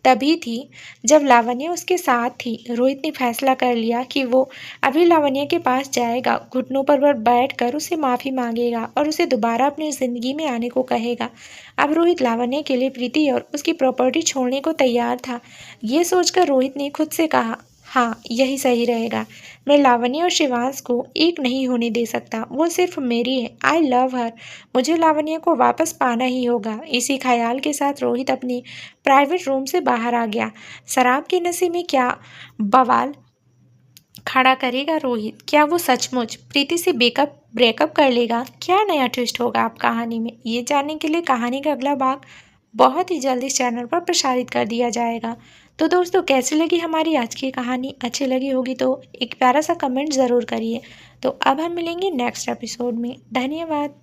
A: तभी थी जब लावण्या उसके साथ थी। रोहित ने फैसला कर लिया कि वो अभी लावण्या के पास जाएगा, घुटनों पर बैठकर उसे माफ़ी मांगेगा और उसे दोबारा अपनी ज़िंदगी में आने को कहेगा। अब रोहित लावण्या के लिए प्रीति और उसकी प्रॉपर्टी छोड़ने को तैयार था। ये सोचकर रोहित ने खुद से कहा, हाँ, यही सही रहेगा। मैं लावण्या और शिवांश को एक नहीं होने दे सकता। वो सिर्फ मेरी है। आई लव हर। मुझे लावण्या को वापस पाना ही होगा। इसी ख्याल के साथ रोहित अपने प्राइवेट रूम से बाहर आ गया। शराब के नशे में क्या बवाल खड़ा करेगा रोहित? क्या वो सचमुच प्रीति से ब्रेकअप कर लेगा? क्या नया ट्विस्ट होगा आप कहानी में? ये जानने के लिए कहानी का अगला भाग बहुत ही जल्द इस चैनल पर प्रसारित कर दिया जाएगा। तो दोस्तों, कैसी लगी हमारी आज की कहानी? अच्छी लगी होगी तो एक प्यारा सा कमेंट ज़रूर करिए। तो अब हम मिलेंगे नेक्स्ट एपिसोड में। धन्यवाद।